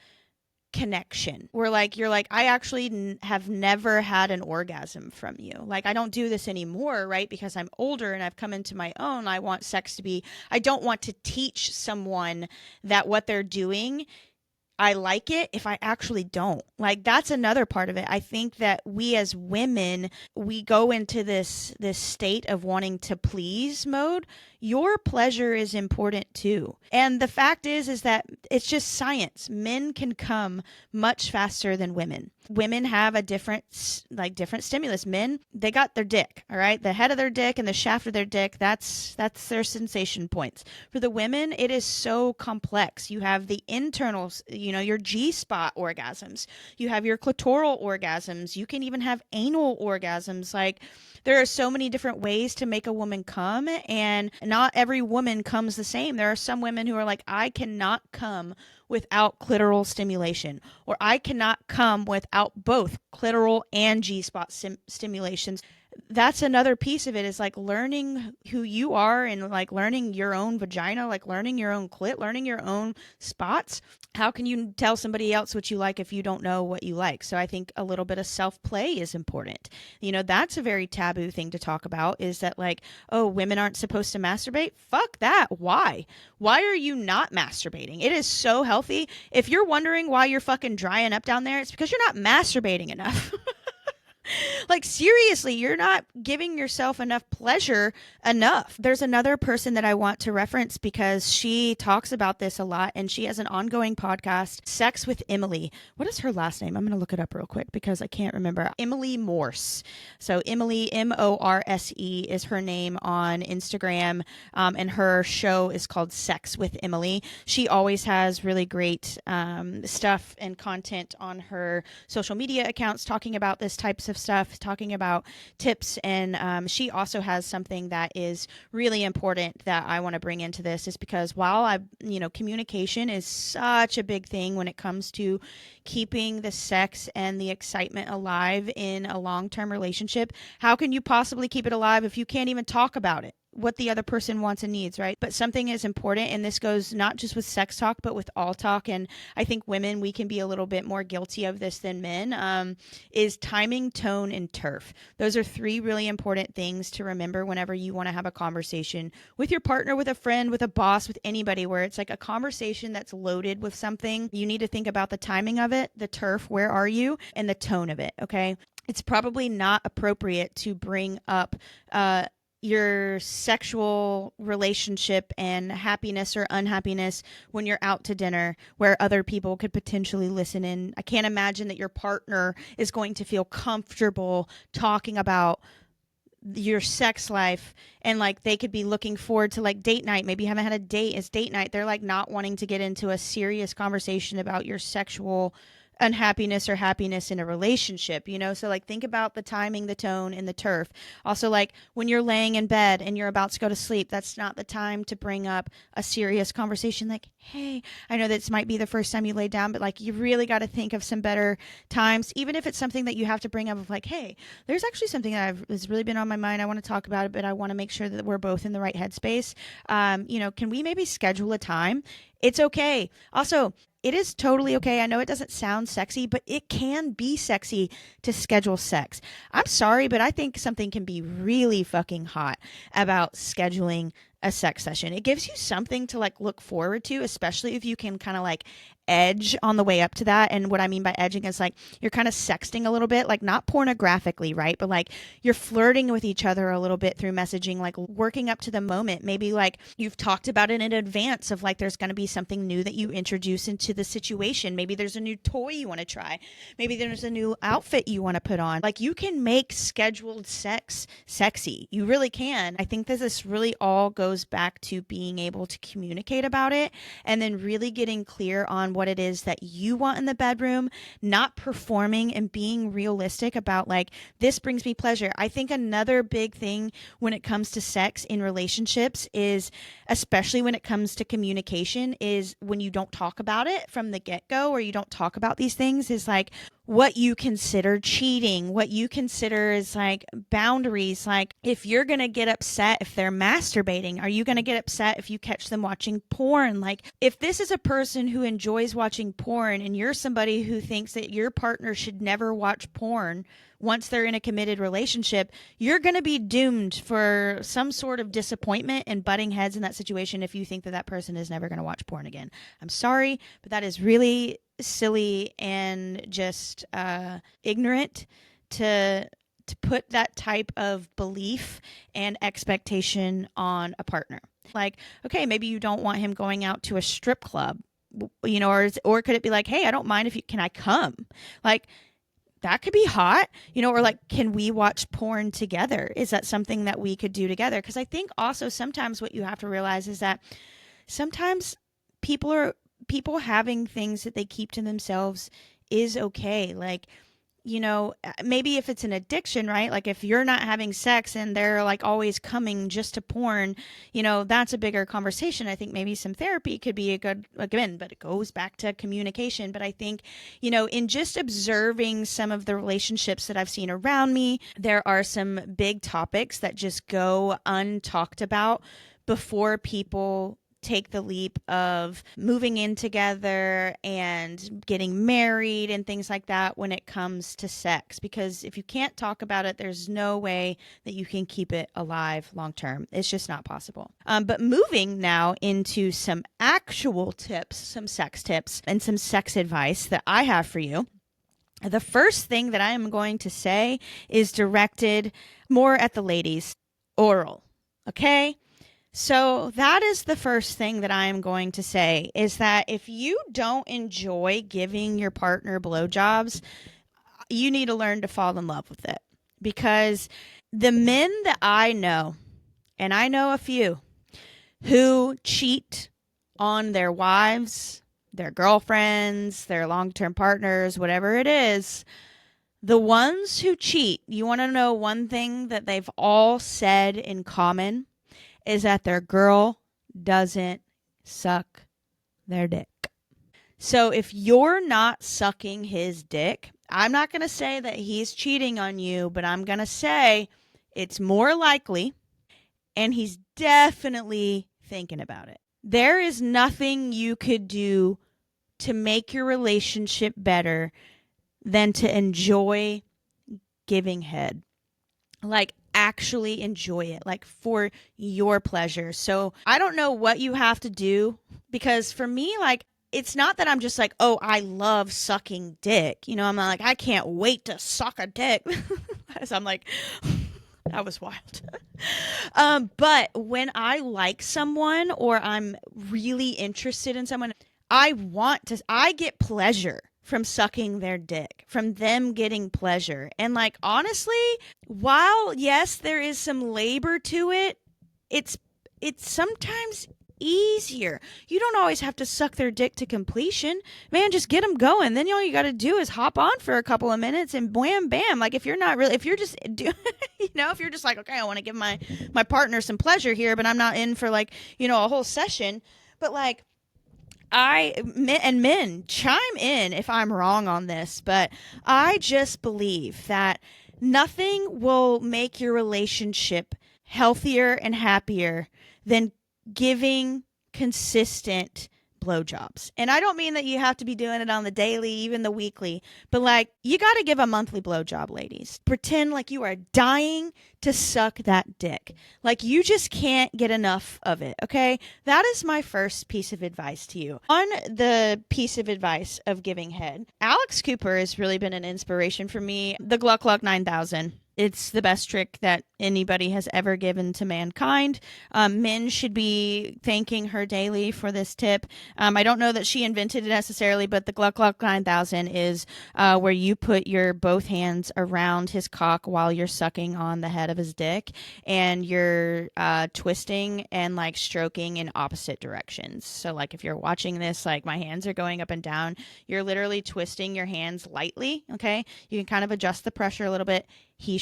connection. Where like, you're like, I actually have never had an orgasm from you. Like, I don't do this anymore, right? Because I'm older and I've come into my own. I want sex to be, I don't want to teach someone that what they're doing, I like it, if I actually don't. Like, that's another part of it. I think that we as women, we go into this state of wanting to please mode. Your pleasure is important too. And the fact is that it's just science. Men can come much faster than women. Women have a different stimulus. Men, they got their dick, all right? The head of their dick and the shaft of their dick, that's their sensation points. For the women, it is so complex. You have the internal, your G-spot orgasms. You have your clitoral orgasms. You can even have anal orgasms. Like, there are so many different ways to make a woman come, and not every woman comes the same. There are some women who are like, I cannot come without clitoral stimulation, or I cannot come without both clitoral and G-spot stimulations. That's another piece of it, is like learning who you are, and like learning your own vagina, like learning your own clit, learning your own spots. How can you tell somebody else what you like if you don't know what you like? So I think a little bit of self-play is important. That's a very taboo thing to talk about, is that like, oh, women aren't supposed to masturbate? Fuck that. Why? Why are you not masturbating? It is so healthy. If you're wondering why you're fucking drying up down there, it's because you're not masturbating enough. Like, seriously, you're not giving yourself enough pleasure enough. There's another person that I want to reference because she talks about this a lot, and she has an ongoing podcast, Sex with Emily. What is her last name? I'm going to look it up real quick because I can't remember. Emily Morse. So Emily, Morse, is her name on Instagram, and her show is called Sex with Emily. She always has really great stuff and content on her social media accounts talking about this types of stuff, talking about tips, and she also has something that is really important that I want to bring into this, is because while communication is such a big thing when it comes to keeping the sex and the excitement alive in a long-term relationship. How can you possibly keep it alive if you can't even talk about it, what the other person wants and needs, right? But something is important, and this goes not just with sex talk, but with all talk. And I think women, we can be a little bit more guilty of this than men, is timing, tone, and turf. Those are 3 really important things to remember whenever you want to have a conversation with your partner, with a friend, with a boss, with anybody, where it's like a conversation that's loaded with something. You need to think about the timing of it, the turf, where are you, and the tone of it, okay? It's probably not appropriate to bring up your sexual relationship and happiness or unhappiness when you're out to dinner where other people could potentially listen in. I can't imagine that your partner is going to feel comfortable talking about your sex life, and like they could be looking forward to like date night. Maybe you haven't had a date, it's date night. They're like not wanting to get into a serious conversation about your sexual unhappiness or happiness in a relationship, so like think about the timing, the tone, and the turf. Also, like when you're laying in bed and you're about to go to sleep, that's not the time to bring up a serious conversation like, hey, I know this might be the first time you lay down, but like you really got to think of some better times, even if it's something that you have to bring up of like, hey, there's actually something that has really been on my mind, I want to talk about it, but I want to make sure that we're both in the right headspace. Can we maybe schedule a time? It's okay. Also, it is totally okay. I know it doesn't sound sexy, but it can be sexy to schedule sex. I'm sorry, but I think something can be really fucking hot about scheduling a sex session. It gives you something to like look forward to, especially if you can kind of like edge on the way up to that. And what I mean by edging is like you're kind of sexting a little bit, like not pornographically, right? But like you're flirting with each other a little bit through messaging, like working up to the moment. Maybe like you've talked about it in advance of like there's going to be something new that you introduce into the situation. Maybe there's a new toy you want to try. Maybe there's a new outfit you want to put on. Like you can make scheduled sex sexy. You really can. I think that this really all goes back to being able to communicate about it and then really getting clear on what it is that you want in the bedroom, not performing and being realistic about like, this brings me pleasure. I think another big thing when it comes to sex in relationships is, especially when it comes to communication, is when you don't talk about it from the get-go, or you don't talk about these things, is like what you consider cheating, what you consider is like boundaries. Like if you're going to get upset if they're masturbating, are you going to get upset if you catch them watching porn? Like if this is a person who enjoys watching porn and you're somebody who thinks that your partner should never watch porn once they're in a committed relationship, you're going to be doomed for some sort of disappointment and butting heads in that situation if you think that that person is never going to watch porn again. I'm sorry, but that is really silly and just ignorant to put that type of belief and expectation on a partner. Like, okay, maybe you don't want him going out to a strip club, or could it be like, hey, I don't mind can I come? Like, that could be hot, or like, can we watch porn together? Is that something that we could do together? Because I think also sometimes what you have to realize is that sometimes people having things that they keep to themselves is okay. Like, maybe if it's an addiction, right? Like if you're not having sex and they're like always coming just to porn, that's a bigger conversation. I think maybe some therapy could be a good, again, but it goes back to communication. But I think, in just observing some of the relationships that I've seen around me, there are some big topics that just go untalked about before people take the leap of moving in together and getting married and things like that when it comes to sex. Because if you can't talk about it, there's no way that you can keep it alive long term. It's just not possible. But moving now into some actual tips, some sex tips and some sex advice that I have for you. The first thing that I am going to say is directed more at the ladies. Oral. Okay? So that is the first thing that I am going to say, is that if you don't enjoy giving your partner blowjobs, you need to learn to fall in love with it. Because the men that I know, and I know a few, who cheat on their wives, their girlfriends, their long-term partners, whatever it is, The ones who cheat, you want to know one thing that they've all said in common is that their girl doesn't suck their dick. So if you're not sucking his dick, I'm not going to say that he's cheating on you, but I'm going to say it's more likely, and he's definitely thinking about it. There is nothing you could do to make your relationship better than to enjoy giving head. Like, actually enjoy it, like for your pleasure. So I don't know what you have to do, because for me, like, it's not that I'm just like, oh, I love sucking dick. You know, I'm not like, I can't wait to suck a dick. So I'm like, that was wild. But when I like someone or I'm really interested in someone, I get pleasure from sucking their dick, from them getting pleasure. And like, honestly, while yes, there is some labor to it, it's sometimes easier. You don't always have to suck their dick to completion. Man, just get them going. Then all you got to do is hop on for a couple of minutes and wham, bam. Like, if you're just, if you're just like, okay, I want to give my partner some pleasure here, but I'm not in for like, a whole session. But like, men, chime in if I'm wrong on this, but I just believe that nothing will make your relationship healthier and happier than giving consistent blowjobs. And I don't mean that you have to be doing it on the daily, even the weekly, but like, you got to give a monthly blowjob, ladies. Pretend like you are dying to suck that dick. Like, you just can't get enough of it, okay? That is my first piece of advice to you. On the piece of advice of giving head, Alex Cooper has really been an inspiration for me. The Gluck Gluck 9000. It's the best trick that anybody has ever given to mankind. Men should be thanking her daily for this tip. I don't know that she invented it necessarily, but the Gluck Gluck 9000 is where you put your both hands around his cock while you're sucking on the head of his dick, and you're twisting and like stroking in opposite directions. So like, if you're watching this, like, my hands are going up and down, you're literally twisting your hands lightly, okay? You can kind of adjust the pressure a little bit. He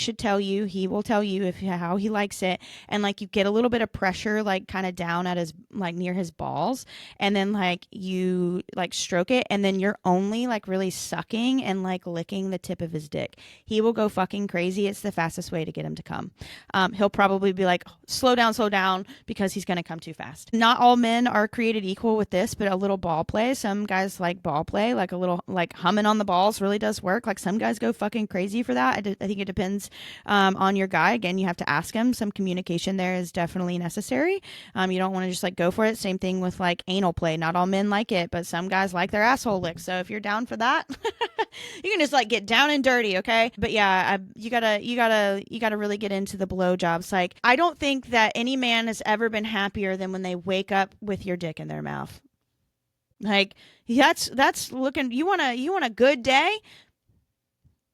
will tell you how he likes it. And like, you get a little bit of pressure, like kind of down at his, like near his balls. And then like, you like stroke it. And then you're only like really sucking and like licking the tip of his dick. He will go fucking crazy. It's the fastest way to get him to come. He'll probably be like, slow down, because he's going to come too fast. Not all men are created equal with this, but a little ball play. Some guys like ball play, like a little, like humming on the balls really does work. Like, some guys go fucking crazy for that. I think it depends on your guy. Again, you have to ask him. Some communication there is definitely necessary. You don't want to just like go for it. Same thing with like anal play. Not all men like it, but some guys like their asshole licked. So if you're down for that, you can just like get down and dirty, okay? But yeah, you gotta really get into the blowjobs. Like, I don't think that any man has ever been happier than when they wake up with your dick in their mouth. Like, that's looking. You want a good day?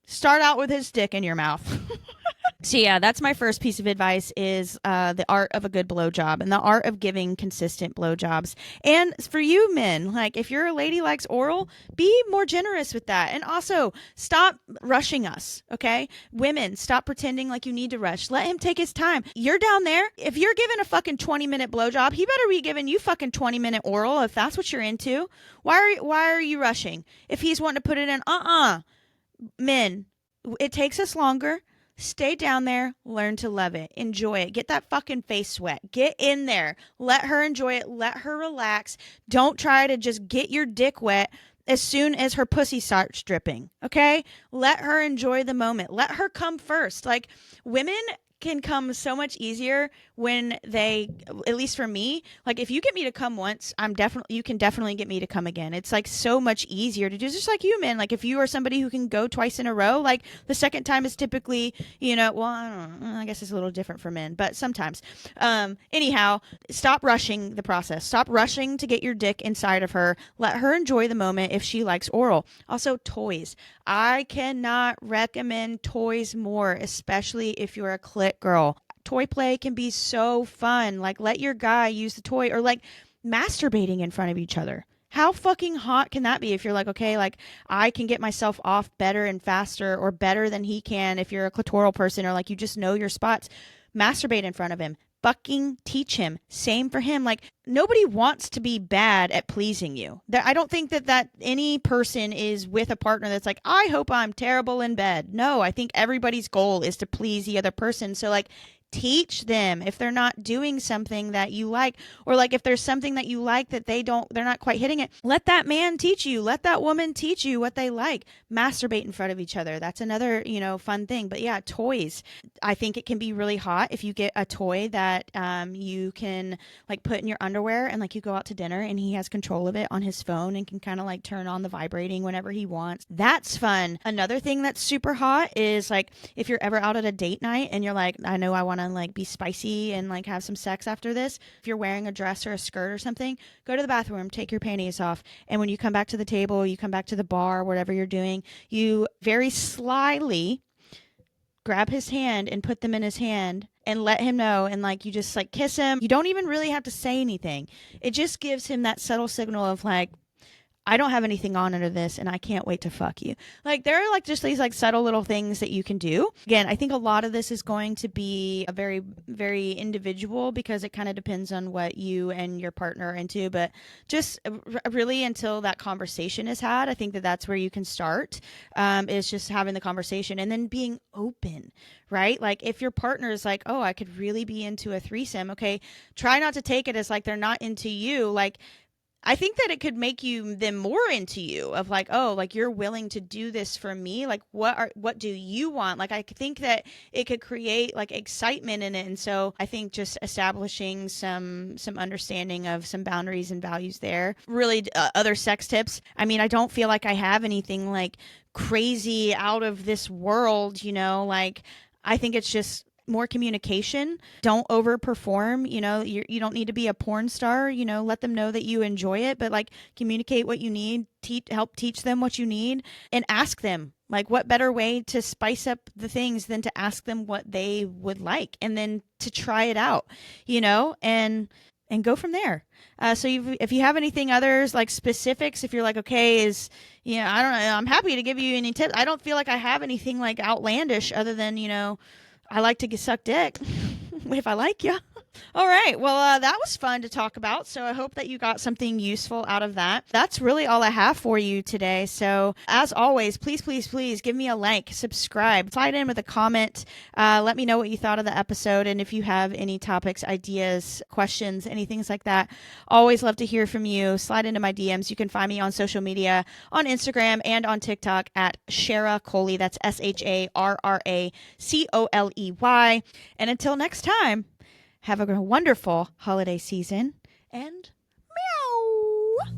Start out with his dick in your mouth. So yeah, that's my first piece of advice, is the art of a good blowjob and the art of giving consistent blowjobs. And for you men, like, if you're a lady likes oral, be more generous with that. And also, stop rushing us, okay? Women, stop pretending like you need to rush. Let him take his time. You're down there. If you're giving a fucking 20-minute blowjob, he better be giving you fucking 20-minute oral if that's what you're into. Why are you rushing? If he's wanting to put it in, men, it takes us longer. Stay down there, learn to love it, enjoy it, get that fucking face wet, get in there, let her enjoy it, let her relax. Don't try to just get your dick wet as soon as her pussy starts dripping, okay? Let her enjoy the moment. Let her come first. Like, women can come so much easier when they, at least for me, like, if you get me to come once, you can definitely get me to come again. It's like so much easier to do, just like you, men. Like, if you are somebody who can go twice in a row, like, the second time is typically, well, I don't know, I guess it's a little different for men, but sometimes. Anyhow, stop rushing the process. Stop rushing to get your dick inside of her. Let her enjoy the moment if she likes oral. Also, toys. I cannot recommend toys more, especially if you're a clit girl. Toy play can be so fun. Like, let your guy use the toy, or like masturbating in front of each other. How fucking hot can that be if you're like, okay, like I can get myself off better and faster or better than he can if you're a clitoral person or like you just know your spots. Masturbate in front of him. Fucking teach him. Same for him. Like nobody wants to be bad at pleasing you. I don't think that any person is with a partner that's like, I hope I'm terrible in bed. No, I think everybody's goal is to please the other person. So like teach them if they're not doing something that you like, or like if there's something that you like that they're not quite hitting it, let that man teach you, let that woman teach you what they like. Masturbate in front of each other. That's another, fun thing. But yeah, toys. I think it can be really hot if you get a toy that you can like put in your underwear and like you go out to dinner and he has control of it on his phone and can kind of like turn on the vibrating whenever he wants. That's fun. Another thing that's super hot is like if you're ever out at a date night and you're like, I know I want to like be spicy and like have some sex after this. If you're wearing a dress or a skirt or something, go to the bathroom, take your panties off, and when you come back to the table, you come back to the bar, whatever you're doing, you very slyly grab his hand and put them in his hand and let him know, and like you just like kiss him. You don't even really have to say anything. It just gives him that subtle signal of like, I don't have anything on under this and I can't wait to fuck you. Like there are like just these like subtle little things that you can do. Again, I think a lot of this is going to be a very, very individual because it kind of depends on what you and your partner are into. But just really until that conversation is had, I think that's where you can start, is just having the conversation and then being open, right? Like if your partner is like, oh, I could really be into a threesome. Okay. Try not to take it as like they're not into you. Like, I think that it could make them more into you of like, oh, like you're willing to do this for me. Like what do you want? Like I think that it could create like excitement in it. And so I think just establishing some understanding of some boundaries and values there. Really other sex tips. I mean, I don't feel like I have anything like crazy out of this world, like I think it's just more communication. Don't overperform. You don't need to be a porn star. Let them know that you enjoy it, but like communicate what you need, help teach them what you need, and ask them. Like, what better way to spice up the things than to ask them what they would like, and then to try it out, and go from there. So if you have anything others like specifics, if you're like, okay, I don't know, I'm happy to give you any tips. I don't feel like I have anything like outlandish other than, I like to suck dick if I like you. All right. Well, that was fun to talk about. So I hope that you got something useful out of that. That's really all I have for you today. So as always, please, please, please give me a like, subscribe, slide in with a comment. Let me know what you thought of the episode. And if you have any topics, ideas, questions, anything like that, always love to hear from you. Slide into my DMs. You can find me on social media, on Instagram and on TikTok at Sharra Coley. That's SharraColey. And until next time, have a wonderful holiday season and meow.